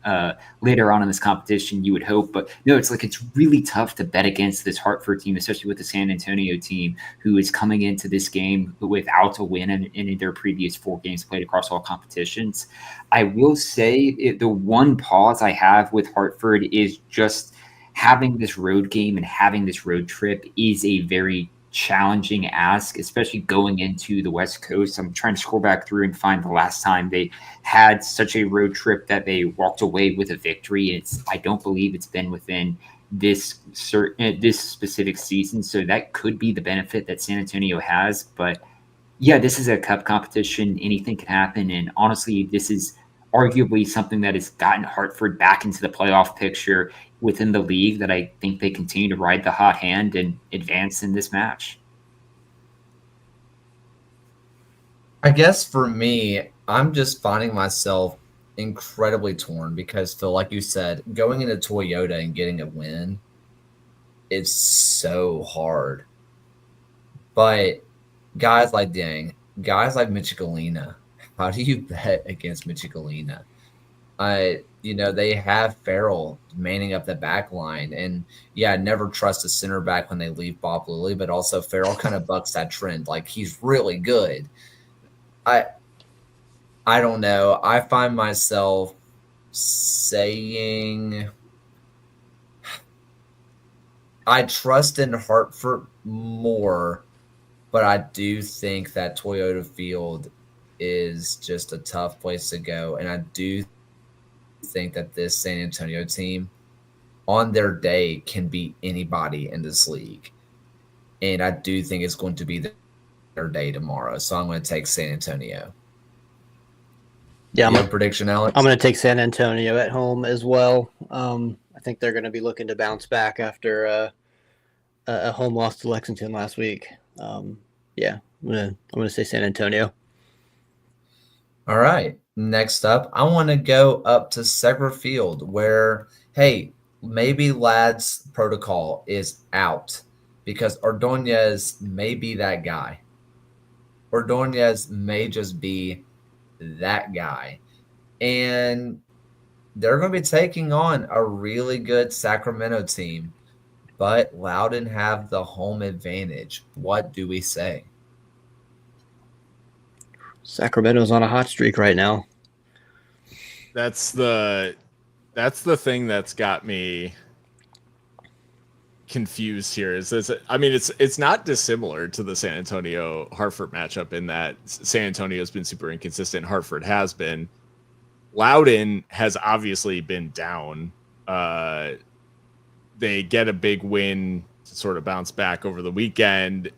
[SPEAKER 3] later on in this competition, you would hope. But it's really tough to bet against this Hartford team, especially with the San Antonio team, who is coming into this game without a win in their previous 4 games played across all competitions. I will say the one pause I have with Hartford is just having this road game and having this road trip is a very challenging ask, especially going into the West Coast. I'm trying to scroll back through and find the last time they had such a road trip that they walked away with a victory. I don't believe it's been within this specific season, so that could be the benefit that San Antonio has. But yeah, this is a cup competition. Anything can happen, and honestly, this is arguably something that has gotten Hartford back into the playoff picture within the league, that I think they continue to ride the hot hand and advance in this match.
[SPEAKER 1] I guess for me, I'm just finding myself incredibly torn because, Phil, like you said, going into Toyota and getting a win is so hard. But guys like Dieng, guys like Michelina, how do you bet against Michelina? They have Farrell manning up the back line. And, yeah, never trust a center back when they leave Bob Lilly, but also Farrell kind of bucks that trend. Like, he's really good. I don't know. I find myself saying I trust in Hartford more, but I do think that Toyota Field is just a tough place to go. And I do think that this San Antonio team on their day can beat anybody in this league. And I do think it's going to be their day tomorrow. So I'm going to take San Antonio.
[SPEAKER 2] Yeah,
[SPEAKER 1] Your prediction, Alex?
[SPEAKER 2] I'm going to take San Antonio at home as well. I think they're going to be looking to bounce back after a home loss to Lexington last week. Yeah, I'm going to say San Antonio.
[SPEAKER 1] All right. Next up, I want to go up to Segra Field where, hey, maybe Ladd's protocol is out because Ordonez may be that guy. Ordonez may just be that guy. And they're going to be taking on a really good Sacramento team, but Loudon have the home advantage. What do we say?
[SPEAKER 2] Sacramento's on a hot streak right now.
[SPEAKER 4] That's the thing that's got me confused here. Is this? I mean, it's not dissimilar to the San Antonio Hartford matchup in that San Antonio's been super inconsistent. Hartford has been. Loudon has obviously been down. They get a big win to sort of bounce back over the weekend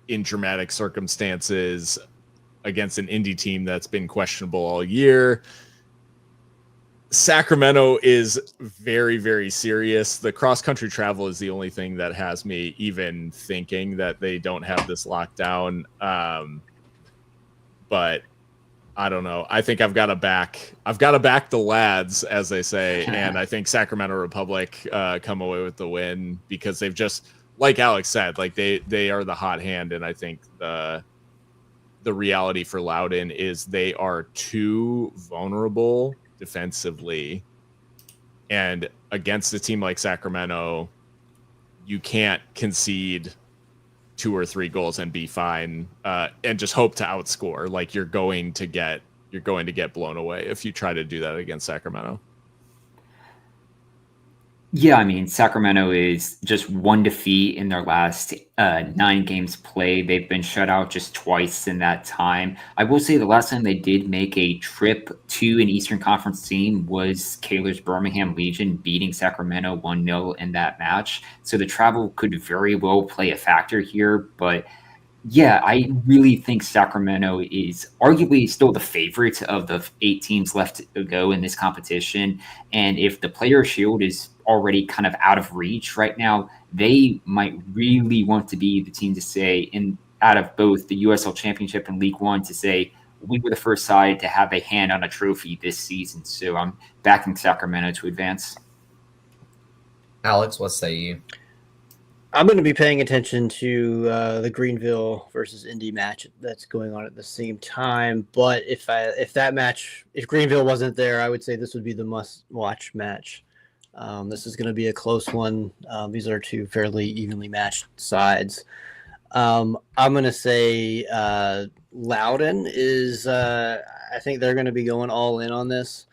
[SPEAKER 4] in dramatic circumstances against an Indy team that's been questionable all year. Sacramento is very, very serious. The cross-country travel is the only thing that has me even thinking that they don't have this locked down. But I don't know. I think I've got to back the lads, as they say, and I think Sacramento Republic come away with the win because they've just, like Alex said, like they are the hot hand, and I think the reality for Loudon is they are too vulnerable defensively, and against a team like Sacramento, you can't concede 2 or 3 goals and be fine, and just hope to outscore. Like you're going to get blown away if you try to do that against Sacramento.
[SPEAKER 3] Yeah, I mean, Sacramento is just 1 defeat in their last 9 games played. They've been shut out just twice in that time. I will say the last time they did make a trip to an Eastern Conference team was Kaler's Birmingham Legion beating Sacramento 1-0 in that match. So the travel could very well play a factor here, but yeah, I really think Sacramento is arguably still the favorite of the 8 teams left to go in this competition. And if the player shield is already kind of out of reach right now, they might really want to be the team to say, out of both the USL Championship and League One, to say, we were the first side to have a hand on a trophy this season. So I'm backing Sacramento to advance.
[SPEAKER 1] Alex, what say you?
[SPEAKER 2] I'm going to be paying attention to the Greenville versus Indy match that's going on at the same time. But if Greenville wasn't there, I would say this would be the must-watch match. This is going to be a close one. These are 2 fairly evenly matched sides. I'm going to say Loudon is. I think they're going to be going all in on this.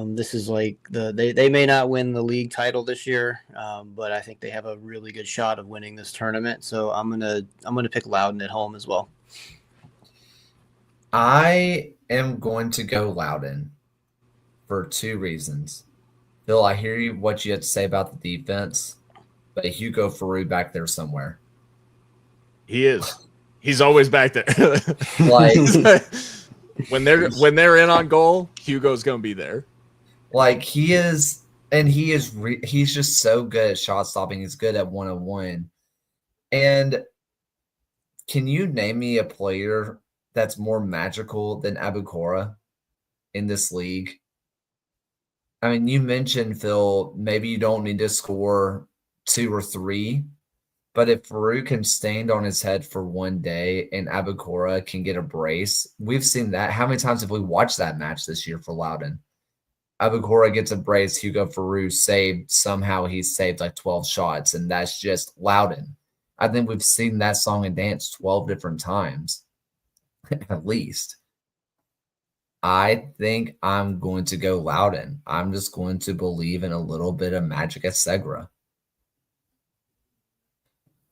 [SPEAKER 2] This is like they may not win the league title this year, but I think they have a really good shot of winning this tournament. So I'm gonna pick Loudon at home as well.
[SPEAKER 1] I am going to go Loudon for 2 reasons. Phil, I hear you what you had to say about the defense, but Hugo Faru back there somewhere.
[SPEAKER 4] He is. He's always back there.
[SPEAKER 1] Like
[SPEAKER 4] when they're in on goal, Hugo's gonna be there.
[SPEAKER 1] Like he is, and he's just so good at shot stopping. He's good at 1-on-1. And can you name me a player that's more magical than Abukora in this league? I mean, you mentioned, Phil, maybe you don't need to score 2 or 3, but if Farouk can stand on his head for 1 day and Abukora can get a brace, we've seen that. How many times have we watched that match this year for Loudon? Abukora gets a brace, Hugo Farouk saved. Somehow he saved like 12 shots, and that's just Loudon. I think we've seen that song and dance 12 different times, at least. I think I'm going to go Loudon. I'm just going to believe in a little bit of magic at Segra.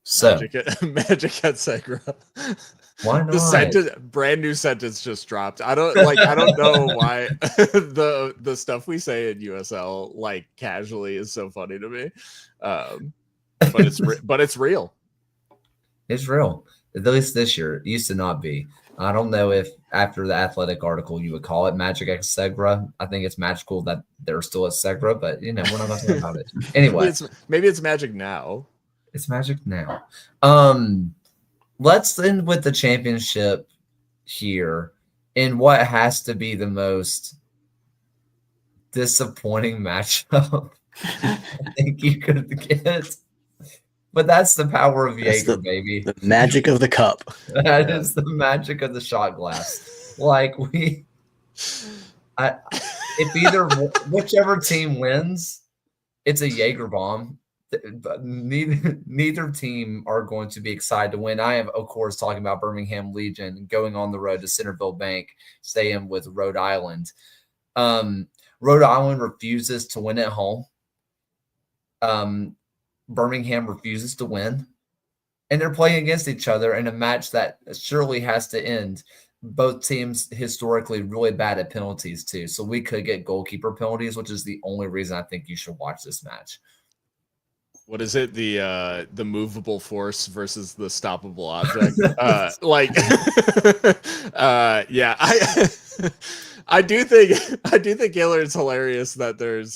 [SPEAKER 1] So
[SPEAKER 4] Magic at Segra.
[SPEAKER 1] Why not?
[SPEAKER 4] The brand new sentence just dropped. I don't know why the stuff we say in USL like casually is so funny to me. But it's real.
[SPEAKER 1] It's real. At least this year. It used to not be. I don't know if after the Athletic article you would call it Magic at Segra. I think it's magical that they're still at Segra, but we're not going to talk about it. Anyway.
[SPEAKER 4] Maybe it's magic now.
[SPEAKER 1] It's magic now. Let's end with the championship here in what has to be the most disappointing matchup I think you could get. But that's the power of Jaeger, baby.
[SPEAKER 2] The magic of the cup.
[SPEAKER 1] That is the magic of the shot glass. Like if either whichever team wins, it's a Jaeger bomb. But neither team are going to be excited to win. I am, of course, talking about Birmingham Legion going on the road to Centerville Bank, staying with Rhode Island. Rhode Island refuses to win at home. Birmingham refuses to win. And they're playing against each other in a match that surely has to end. Both teams historically really bad at penalties, too. So we could get goalkeeper penalties, which is the only reason I think you should watch this match.
[SPEAKER 4] What is it? The movable force versus the stoppable object. Yeah, I do think Kaylor is hilarious that there's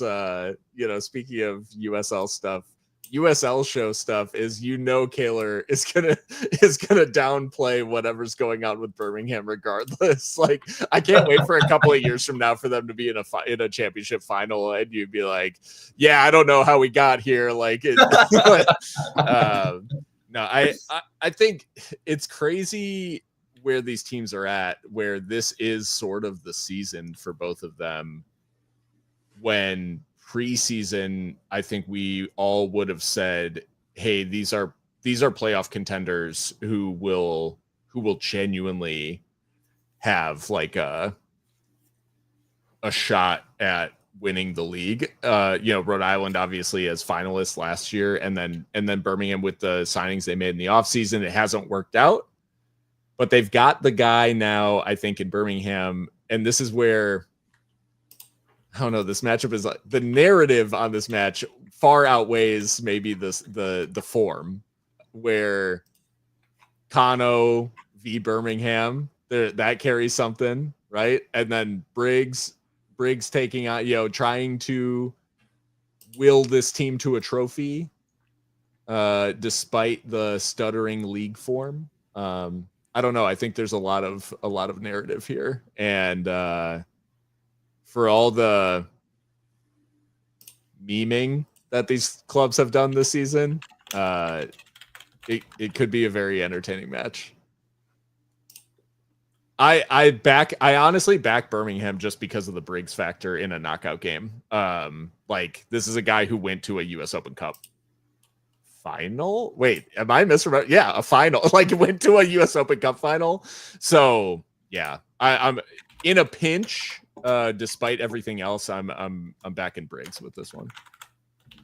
[SPEAKER 4] speaking of USL stuff, USL show stuff is Kaylor is gonna downplay whatever's going on with Birmingham regardless. Like, I can't wait for a couple of years from now for them to be in a championship final and you'd be like, yeah, I don't know how we got here. Like, no, I think it's crazy where these teams are at, where this is sort of the season for both of them. When preseason, I think we all would have said, hey, these are playoff contenders who will genuinely have like a shot at winning the league. Rhode Island obviously as finalists last year, and then Birmingham with the signings they made in the offseason. It hasn't worked out, but they've got the guy now, I think, in Birmingham, and this is where I don't know. This matchup is like the narrative on this match far outweighs maybe the form, where Kano v Birmingham that carries something, right? And then Briggs taking out, trying to will this team to a trophy, despite the stuttering league form. I don't know. I think there's a lot of narrative here, and for all the memeing that these clubs have done this season, it could be a very entertaining match. I honestly back Birmingham just because of the Briggs factor in a knockout game. Like, this is a guy who went to a US Open Cup final. Wait, am I misremembering? Yeah, a final. Like, went to a US Open Cup final. So yeah, I'm in a pinch. Despite everything else, I'm backing Briggs with this one.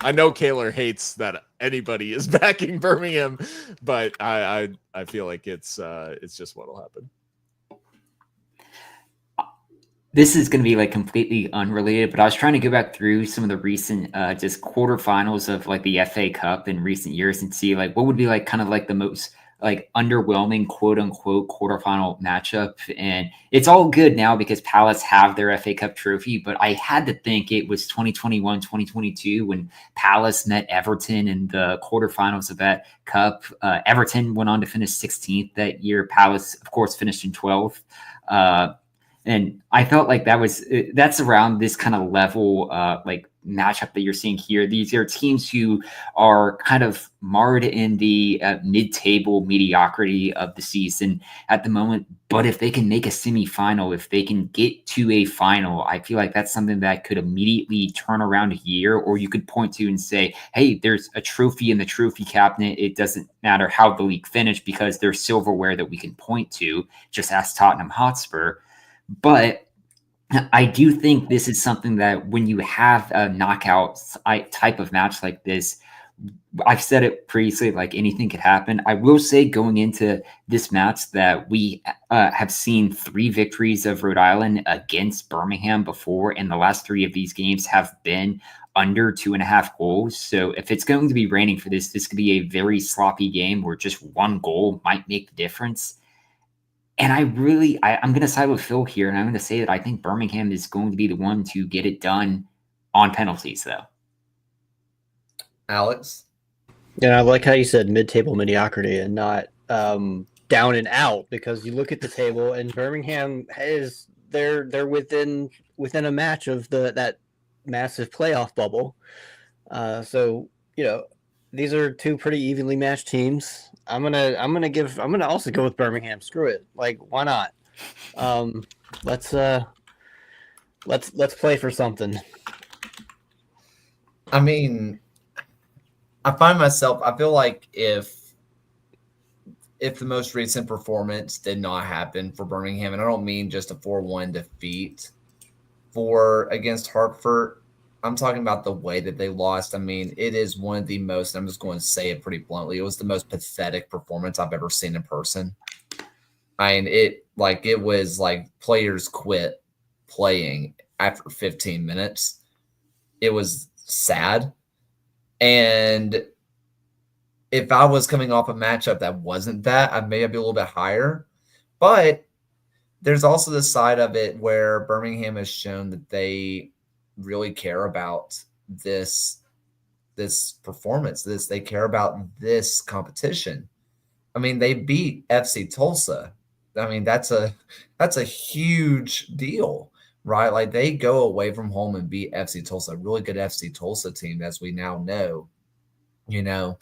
[SPEAKER 4] I know Kaylor hates that anybody is backing Birmingham, but I feel like it's just what'll happen.
[SPEAKER 3] This is going to be like completely unrelated, but I was trying to go back through some of the recent just quarterfinals of like the FA Cup in recent years and see like what would be like kind of like the most like underwhelming quote unquote quarterfinal matchup. And it's all good now because Palace have their FA Cup trophy, but I had to think it was 2021, 2022 when Palace met Everton in the quarterfinals of that cup. Everton went on to finish 16th that year. Palace, of course, finished in 12th. And I felt like that's around this kind of level, like matchup that you're seeing here. These are teams who are kind of marred in the mid-table mediocrity of the season at the moment. But if they can make a semifinal, if they can get to a final, I feel like that's something that could immediately turn around a year, or you could point to and say, hey, there's a trophy in the trophy cabinet. It doesn't matter how the league finished because there's silverware that we can point to, just ask Tottenham Hotspur. But I do think this is something that when you have a knockout type of match like this, I've said it previously, like anything could happen. I will say going into this match that we have seen 3 victories of Rhode Island against Birmingham before, and the last 3 of these games have been under 2.5 goals. So if it's going to be raining for this could be a very sloppy game where just 1 goal might make the difference. And I'm going to side with Phil here, and I'm going to say that I think Birmingham is going to be the one to get it done on penalties, though.
[SPEAKER 1] Alex?
[SPEAKER 2] Yeah, I like how you said mid-table mediocrity and not down and out, because you look at the table and Birmingham they're within a match of that massive playoff bubble. So these are 2 pretty evenly matched teams. I'm gonna also go with Birmingham. Screw it. Like, why not? Let's Let's play for something.
[SPEAKER 1] I mean, I find myself. I feel like if the most recent performance did not happen for Birmingham, and I don't mean just a 4-1 defeat against Hartford. I'm talking about the way that they lost. I mean, it is one of the most, I'm just going to say it pretty bluntly, it was the most pathetic performance I've ever seen in person. I mean, it was like players quit playing after 15 minutes. It was sad. And if I was coming off a matchup that wasn't that, I'd maybe be a little bit higher. But there's also the side of it where Birmingham has shown that they really care about this performance. They care about this competition. I mean, they beat FC Tulsa. I mean, that's a huge deal, right? Like they go away from home and beat FC Tulsa, a really good FC Tulsa team, as we now know. You know,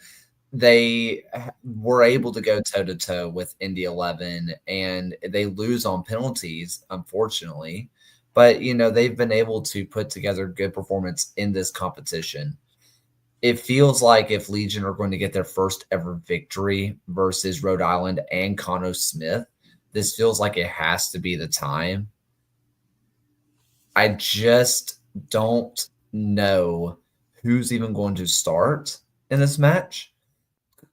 [SPEAKER 1] they were able to go toe to toe with Indy 11, and they lose on penalties, unfortunately. But they've been able to put together good performance in this competition. It feels like if Legion are going to get their first ever victory versus Rhode Island and Conno Smith, this feels like it has to be the time. I just don't know who's even going to start in this match.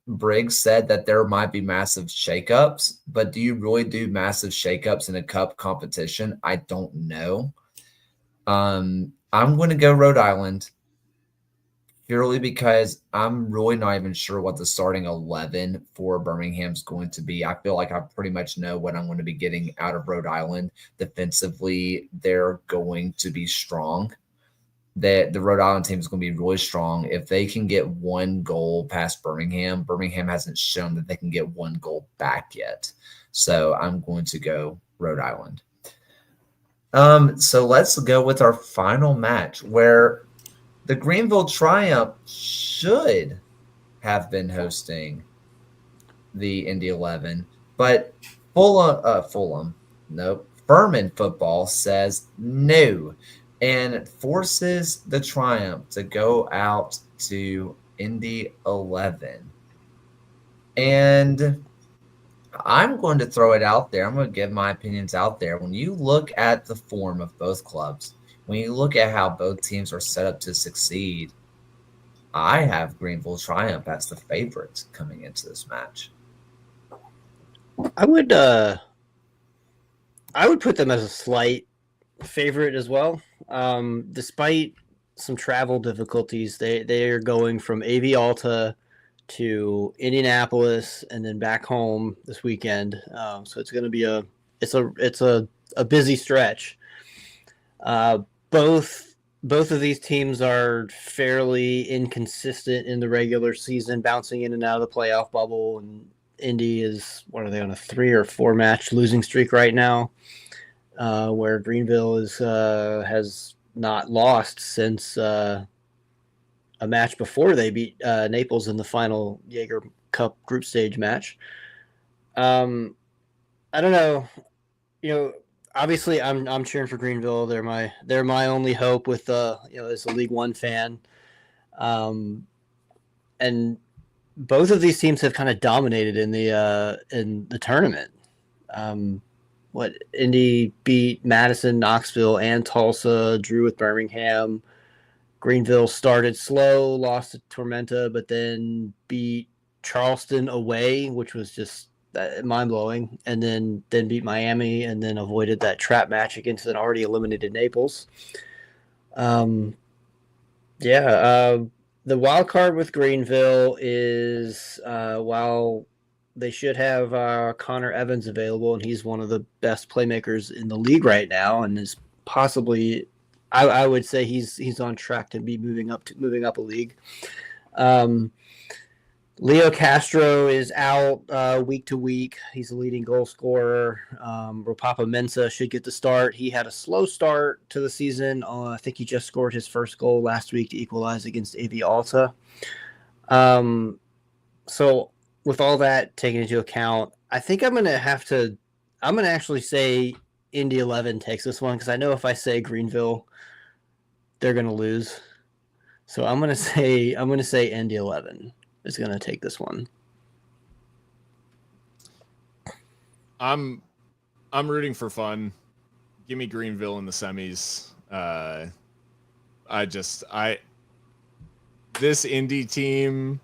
[SPEAKER 1] Briggs said that there might be massive shakeups, but do you really do massive shakeups in a cup competition? I don't know. I'm going to go Rhode Island purely because I'm really not even sure what the starting 11 for Birmingham's going to be. I feel like I pretty much know what I'm going to be getting out of Rhode Island. Defensively, they're going to be strong. That the Rhode Island team is going to be really strong. If they can get one goal past Birmingham, Birmingham hasn't shown that they can get one goal back yet. So I'm going to go Rhode Island. So let's go with our final match where the Greenville Triumph should have been hosting the Indy 11, but Furman football says no and forces the Triumph to go out to Indy 11. And I'm going to throw it out there. I'm going to give my opinions out there. When you look at the form of both clubs, when you look at how both teams are set up to succeed, I have Greenville Triumph as the favorite coming into this match.
[SPEAKER 2] I would put them as a slight favorite as well. Despite some travel difficulties, they are going from AV Alta to Indianapolis and then back home this weekend. So it's going to be a busy stretch. Both of these teams are fairly inconsistent in the regular season, bouncing in and out of the playoff bubble. And Indy is, what are they, on a 3 or 4 match losing streak right now, where Greenville has not lost since a match before they beat Naples in the final Jaeger Cup group stage match. I don't know, obviously I'm cheering for Greenville. They're my only hope with as a League One fan. And both of these teams have kind of dominated in the tournament. Indy beat Madison, Knoxville, and Tulsa, drew with Birmingham. Greenville started slow, lost to Tormenta, but then beat Charleston away, which was just mind-blowing, and then beat Miami, and then avoided that trap match against an already eliminated Naples. The wild card with Greenville is while they should have Connor Evans available, and he's one of the best playmakers in the league right now, and is possibly, I would say he's on track to be moving up a league. Leo Castro is out week to week. He's the leading goal scorer. Ropapa Mensah should get the start. He had a slow start to the season. I think he just scored his first goal last week to equalize against AV Alta. So with all that taken into account, I think I'm going to actually say Indy 11 takes this one because I know if I say Greenville, they're going to lose. So I'm going to say Indy 11 is going to take this one.
[SPEAKER 4] I'm rooting for fun. Give me Greenville in the semis. This Indy team,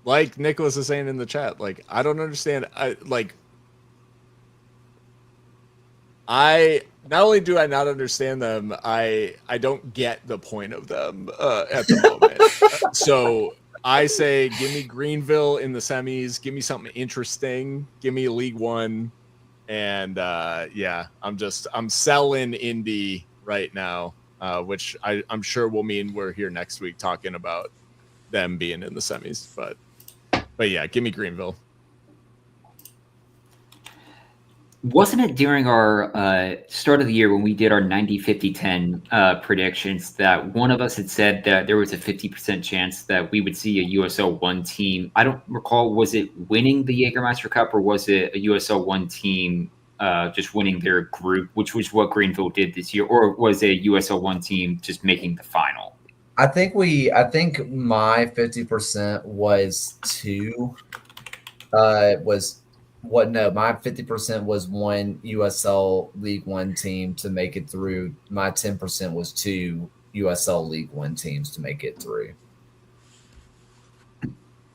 [SPEAKER 4] like Nicholas is saying in the chat, like I don't understand. I not only do I not understand them, I don't get the point of them at the moment. So I say, give me Greenville in the semis. Give me something interesting. Give me League One, and I'm selling Indy right now, which I'm sure will mean we're here next week talking about them being in the semis. But yeah, give me Greenville.
[SPEAKER 3] Wasn't it during our start of the year when we did our 90-50-10 predictions that one of us had said that there was a 50% chance that we would see a USL 1 team? I don't recall, was it winning the Jägermeister Cup or was it a USL 1 team just winning their group, which was what Greenville did this year, or was a USL 1 team just making the final?
[SPEAKER 1] I think my 50% was two. My 50% was one USL League One team to make it through. My 10% was two USL League One teams to make it through.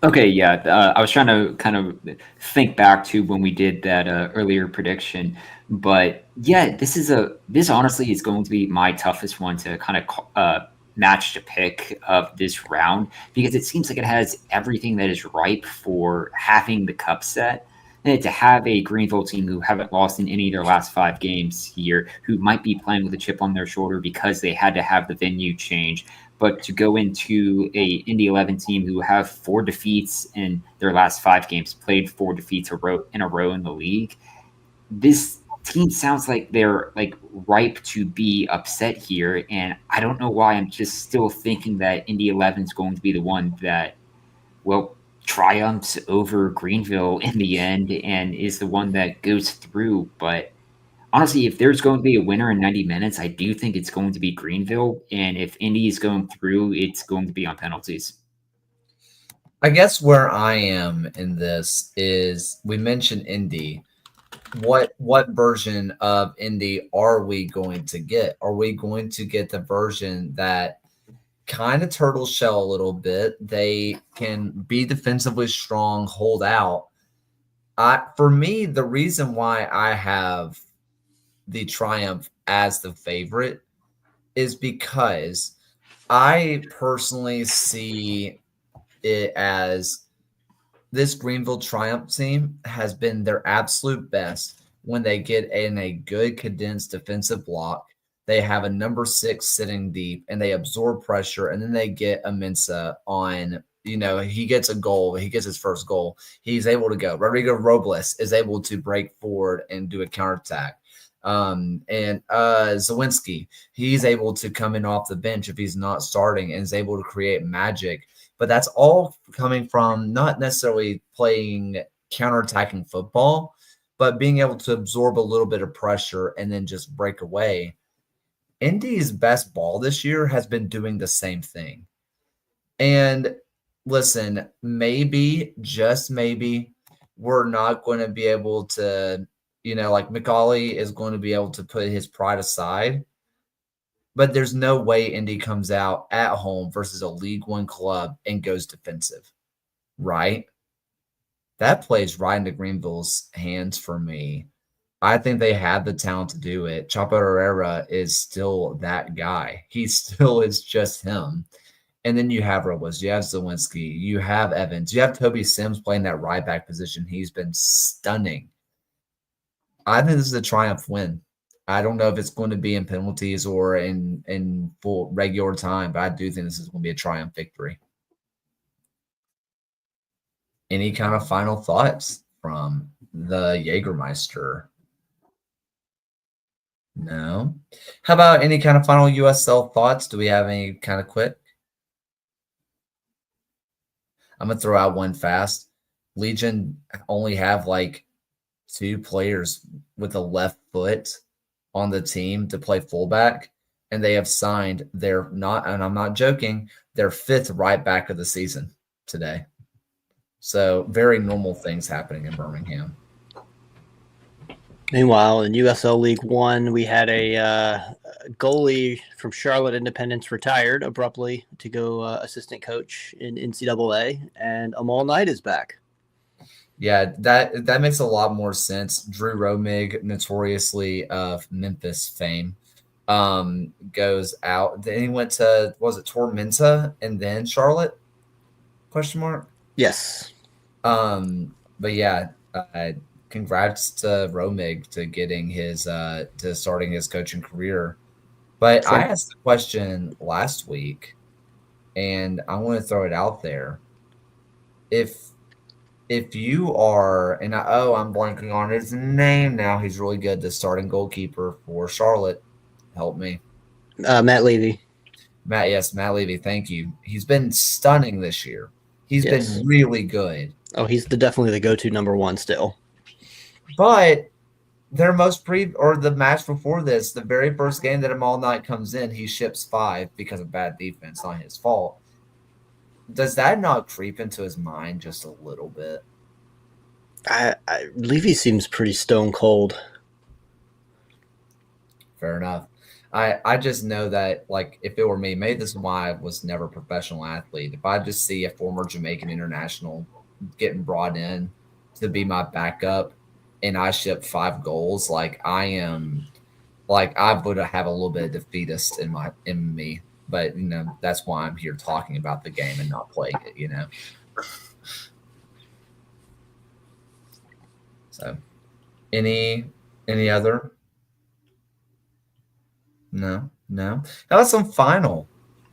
[SPEAKER 3] Okay, yeah. I was trying to kind of think back to when we did that earlier prediction, but yeah, this honestly is going to be my toughest one to kind of match to pick of this round because it seems like it has everything that is ripe for having the cup set. And to have a Greenville team who haven't lost in any of their last 5 games here, who might be playing with a chip on their shoulder because they had to have the venue change, but to go into a Indy 11 team who have 4 defeats in their last 5 games, played 4 defeats in a row in the league, this team sounds like they're like ripe to be upset here. And I don't know why I'm just still thinking that Indy 11 is going to be the one that, well, triumphs over Greenville in the end and is the one that goes through. But honestly, if there's going to be a winner in 90 minutes, I do think it's going to be Greenville. And if Indy is going through, it's going to be on penalties.
[SPEAKER 1] I guess where I am in this is we mentioned Indy. What version of Indy are we going to get? Are we going to get the version that kind of turtle shell a little bit? They can be defensively strong, hold out. For me, the reason why I have the Triumph as the favorite is because I personally see it as this Greenville Triumph team has been their absolute best when they get in a good condensed defensive block. They have a number 6 sitting deep and they absorb pressure, and then they get Amensa on, he gets a goal. He gets his first goal. He's able to go. Rodrigo Robles is able to break forward and do a counterattack. And Zawinski, he's able to come in off the bench if he's not starting and is able to create magic. But that's all coming from not necessarily playing counterattacking football, but being able to absorb a little bit of pressure and then just break away. Indy's best ball this year has been doing the same thing. And listen, maybe, just maybe, we're not going to be able to, like McCauley is going to be able to put his pride aside. But there's no way Indy comes out at home versus a League One club and goes defensive, right? That plays right into Greenville's hands for me. I think they have the talent to do it. Chapo Herrera is still that guy. He still is just him. And then you have Robles, you have Zawinski, you have Evans, you have Toby Sims playing that right back position. He's been stunning. I think this is a Triumph win. I don't know if it's going to be in penalties or in full regular time, but I do think this is going to be a Triumph victory. Any kind of final thoughts from the Jägermeister? No. How about any kind of final USL thoughts? Do we have any kind of quick? I'm going to throw out one fast. Legion only have like 2 players with a left foot on the team to play fullback, and they have signed their not, and I'm not joking, their 5th right back of the season today. So very normal things happening in Birmingham.
[SPEAKER 2] Meanwhile, in USL League One, we had a goalie from Charlotte Independence retired abruptly to go assistant coach in NCAA, and Amal Knight is back.
[SPEAKER 1] Yeah, that makes a lot more sense. Drew Romig, notoriously of Memphis fame, goes out. Then he went to, was it Tormenta and then Charlotte? Question mark.
[SPEAKER 2] Yes.
[SPEAKER 1] But yeah, congrats to Romig to getting his to starting his coaching career. But
[SPEAKER 2] Sure.
[SPEAKER 1] I asked the question last week, and I want to throw it out there. If you are, and I'm blanking on his name now. He's really good. The starting goalkeeper for Charlotte. Help me.
[SPEAKER 2] Matt Levy.
[SPEAKER 1] Matt Levy. Thank you. He's been stunning this year. He's
[SPEAKER 2] Yes.
[SPEAKER 1] been really good.
[SPEAKER 2] Oh, he's definitely the go-to number one still.
[SPEAKER 1] But their the match before this, the very first game that Amal Knight comes in, he ships 5 because of bad defense, not his fault. Does that not creep into his mind just a little bit?
[SPEAKER 2] Levy seems pretty stone cold.
[SPEAKER 1] Fair enough. I just know that, like, if it were me, maybe this is why I was never a professional athlete. If I just see a former Jamaican international getting brought in to be my backup and I ship 5 goals, like I would have a little bit of defeatist in me. But that's why I'm here talking about the game and not playing it. So, any other? No. How about some final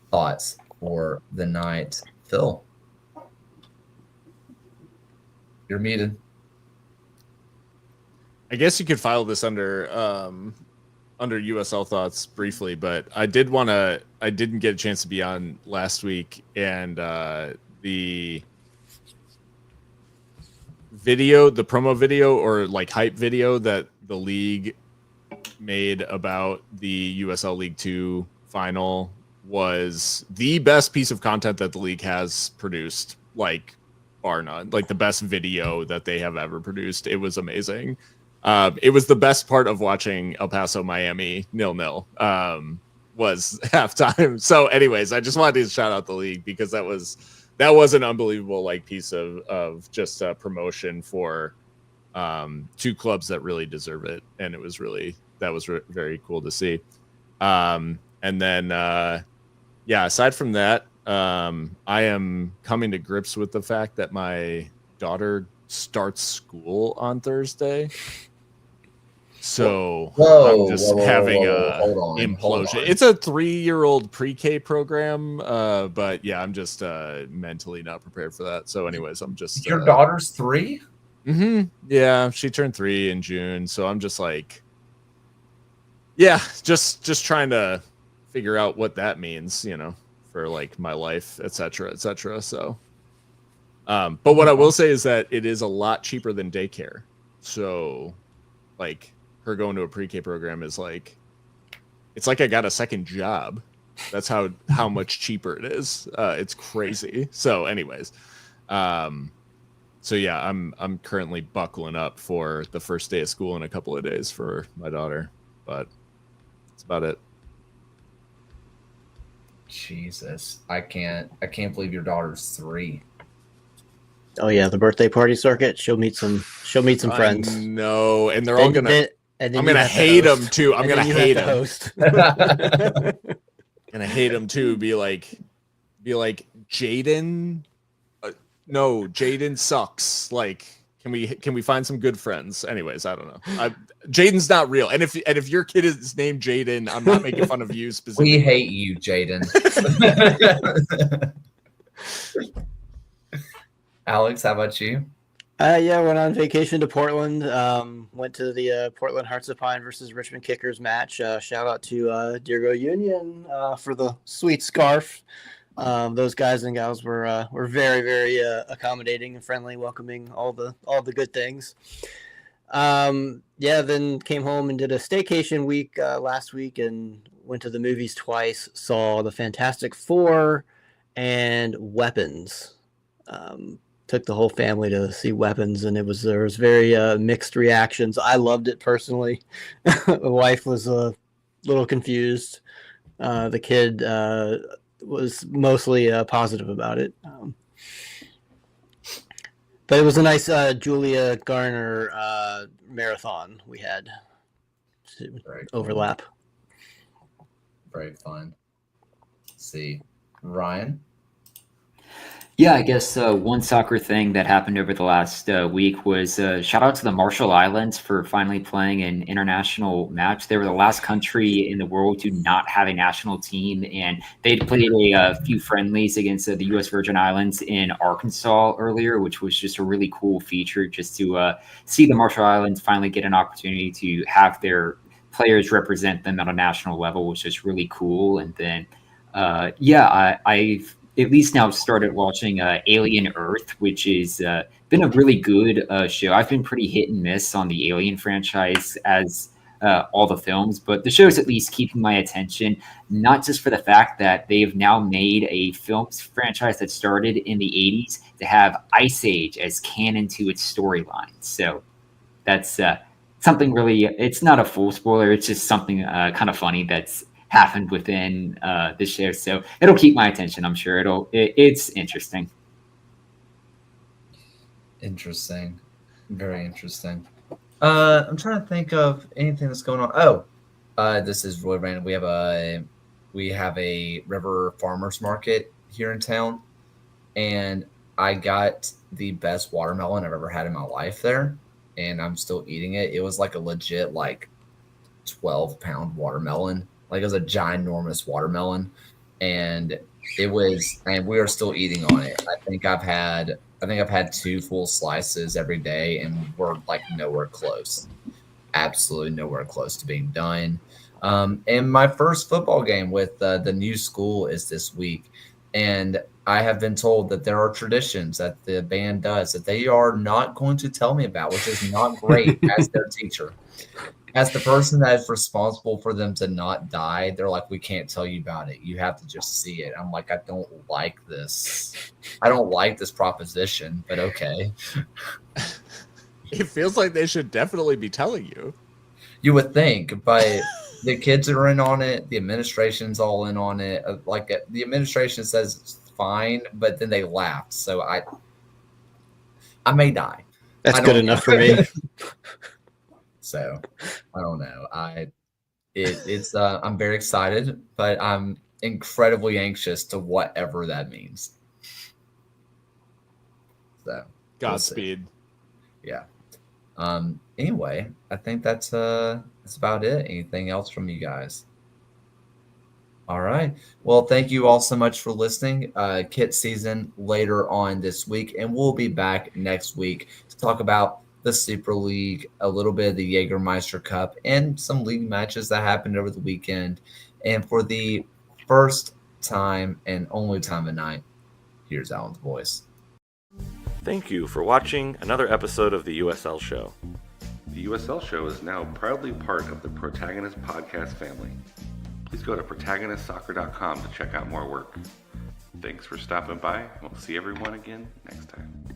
[SPEAKER 1] thoughts for the night, Phil? You're muted.
[SPEAKER 4] I guess you could file this under USL thoughts briefly, but I didn't get a chance to be on last week, and the promo video or like hype video that the league made about the USL League 2 final was the best piece of content that the league has produced, like bar none, like the best video that they have ever produced. It was amazing. It was the best part of watching El Paso Miami 0-0 was halftime. So anyways, I just wanted to shout out the league because that was an unbelievable like piece of just promotion for 2 clubs that really deserve it, and it was very cool to see. And then aside from that, I am coming to grips with the fact that my daughter starts school on Thursday. So I'm just having a implosion. It's a 3-year-old pre-K program, but yeah, I'm just mentally not prepared for that. So anyways, I'm just
[SPEAKER 1] your daughter's 3?
[SPEAKER 4] Mm-hmm. Yeah, she turned 3 in June, so I'm just like, yeah, just trying to figure out what that means, for like my life, etc., etc. So, but what I will say is that it is a lot cheaper than daycare. So, like, her going to a pre-K program is like, it's like I got a second job. That's how much cheaper it is. It's crazy. So, anyways, so yeah, I'm currently buckling up for the first day of school in a couple of days for my daughter, but that's about it.
[SPEAKER 1] Jesus, I can't believe your daughter's 3.
[SPEAKER 2] Oh yeah, the birthday party circuit. She'll meet some friends.
[SPEAKER 4] No, and they're all gonna. I'm gonna hate them too. I'm gonna hate them. Gonna hate them too. Be like, Jaden. No, Jaden sucks. Like, can we find some good friends? Anyways, I don't know. Jaden's not real. And if your kid is named Jaden, I'm not making fun of you specifically.
[SPEAKER 1] We hate you, Jaden. Alex, how about you?
[SPEAKER 2] Went on vacation to Portland. Went to the Portland Hearts of Pine versus Richmond Kickers match. Shout out to Diego Union for the sweet scarf. Those guys and gals were very, very accommodating and friendly, welcoming all the good things. Yeah, then came home and did a staycation week last week and went to the movies twice. Saw the Fantastic Four and Weapons. Took the whole family to see Weapons, and there was very mixed reactions. I loved it personally. The wife was a little confused. The kid was mostly positive about it. But it was a nice Julia Garner marathon we had to
[SPEAKER 1] Very
[SPEAKER 2] overlap.
[SPEAKER 1] Very fun. Let's see, Ryan.
[SPEAKER 3] Yeah, I guess one soccer thing that happened over the last week was shout out to the Marshall Islands for finally playing an international match. They were the last country in the world to not have a national team, and they'd played a few friendlies against the U.S. Virgin Islands in Arkansas earlier, which was just a really cool feature just to see the Marshall Islands finally get an opportunity to have their players represent them at a national level, which is really cool. And then, I've at least now started watching Alien Earth, which has been a really good show. I've been pretty hit and miss on the Alien franchise as all the films, but the show's at least keeping my attention, not just for the fact that they've now made a film franchise that started in the 80s to have Ice Age as canon to its storyline. So that's something really, it's not a full spoiler, it's just something kind of funny that's happened within this show, so it'll keep my attention. I'm sure it's interesting.
[SPEAKER 1] Very interesting. I'm trying to think of anything that's going on. This is really random. We have a river farmers market here in town, and I got the best watermelon I've ever had in my life there, and I'm still eating it. It was like a legit 12-pound watermelon. Like, it was a ginormous watermelon, and we are still eating on it. I think I've had 2 full slices every day, and we're nowhere close, absolutely nowhere close to being done. And my first football game with the new school is this week, and I have been told that there are traditions that the band does that they are not going to tell me about, which is not great as their teacher. As the person that is responsible for them to not die, they're like, we can't tell you about it. You have to just see it. I'm like, I don't like this. I don't like this proposition, but okay.
[SPEAKER 4] It feels like they should definitely be telling you.
[SPEAKER 1] You would think, but the kids are in on it. The administration's all in on it. The administration says it's fine, but then they laughed. So I may die.
[SPEAKER 2] That's good enough for me.
[SPEAKER 1] So I don't know. I'm very excited, but I'm incredibly anxious to whatever that means. So
[SPEAKER 4] Godspeed.
[SPEAKER 1] Yeah. Anyway, I think that's about it. Anything else from you guys? All right. Well, thank you all so much for listening. Kit season later on this week, and we'll be back next week to talk about the Super League, a little bit of the Jägermeister Cup, and some league matches that happened over the weekend. And for the first time and only time of night, here's Alan's voice.
[SPEAKER 5] Thank you for watching another episode of the USL Show.
[SPEAKER 6] The USL Show is now proudly part of the Protagonist podcast family. Please go to protagonistsoccer.com to check out more work. Thanks for stopping by. We'll see everyone again next time.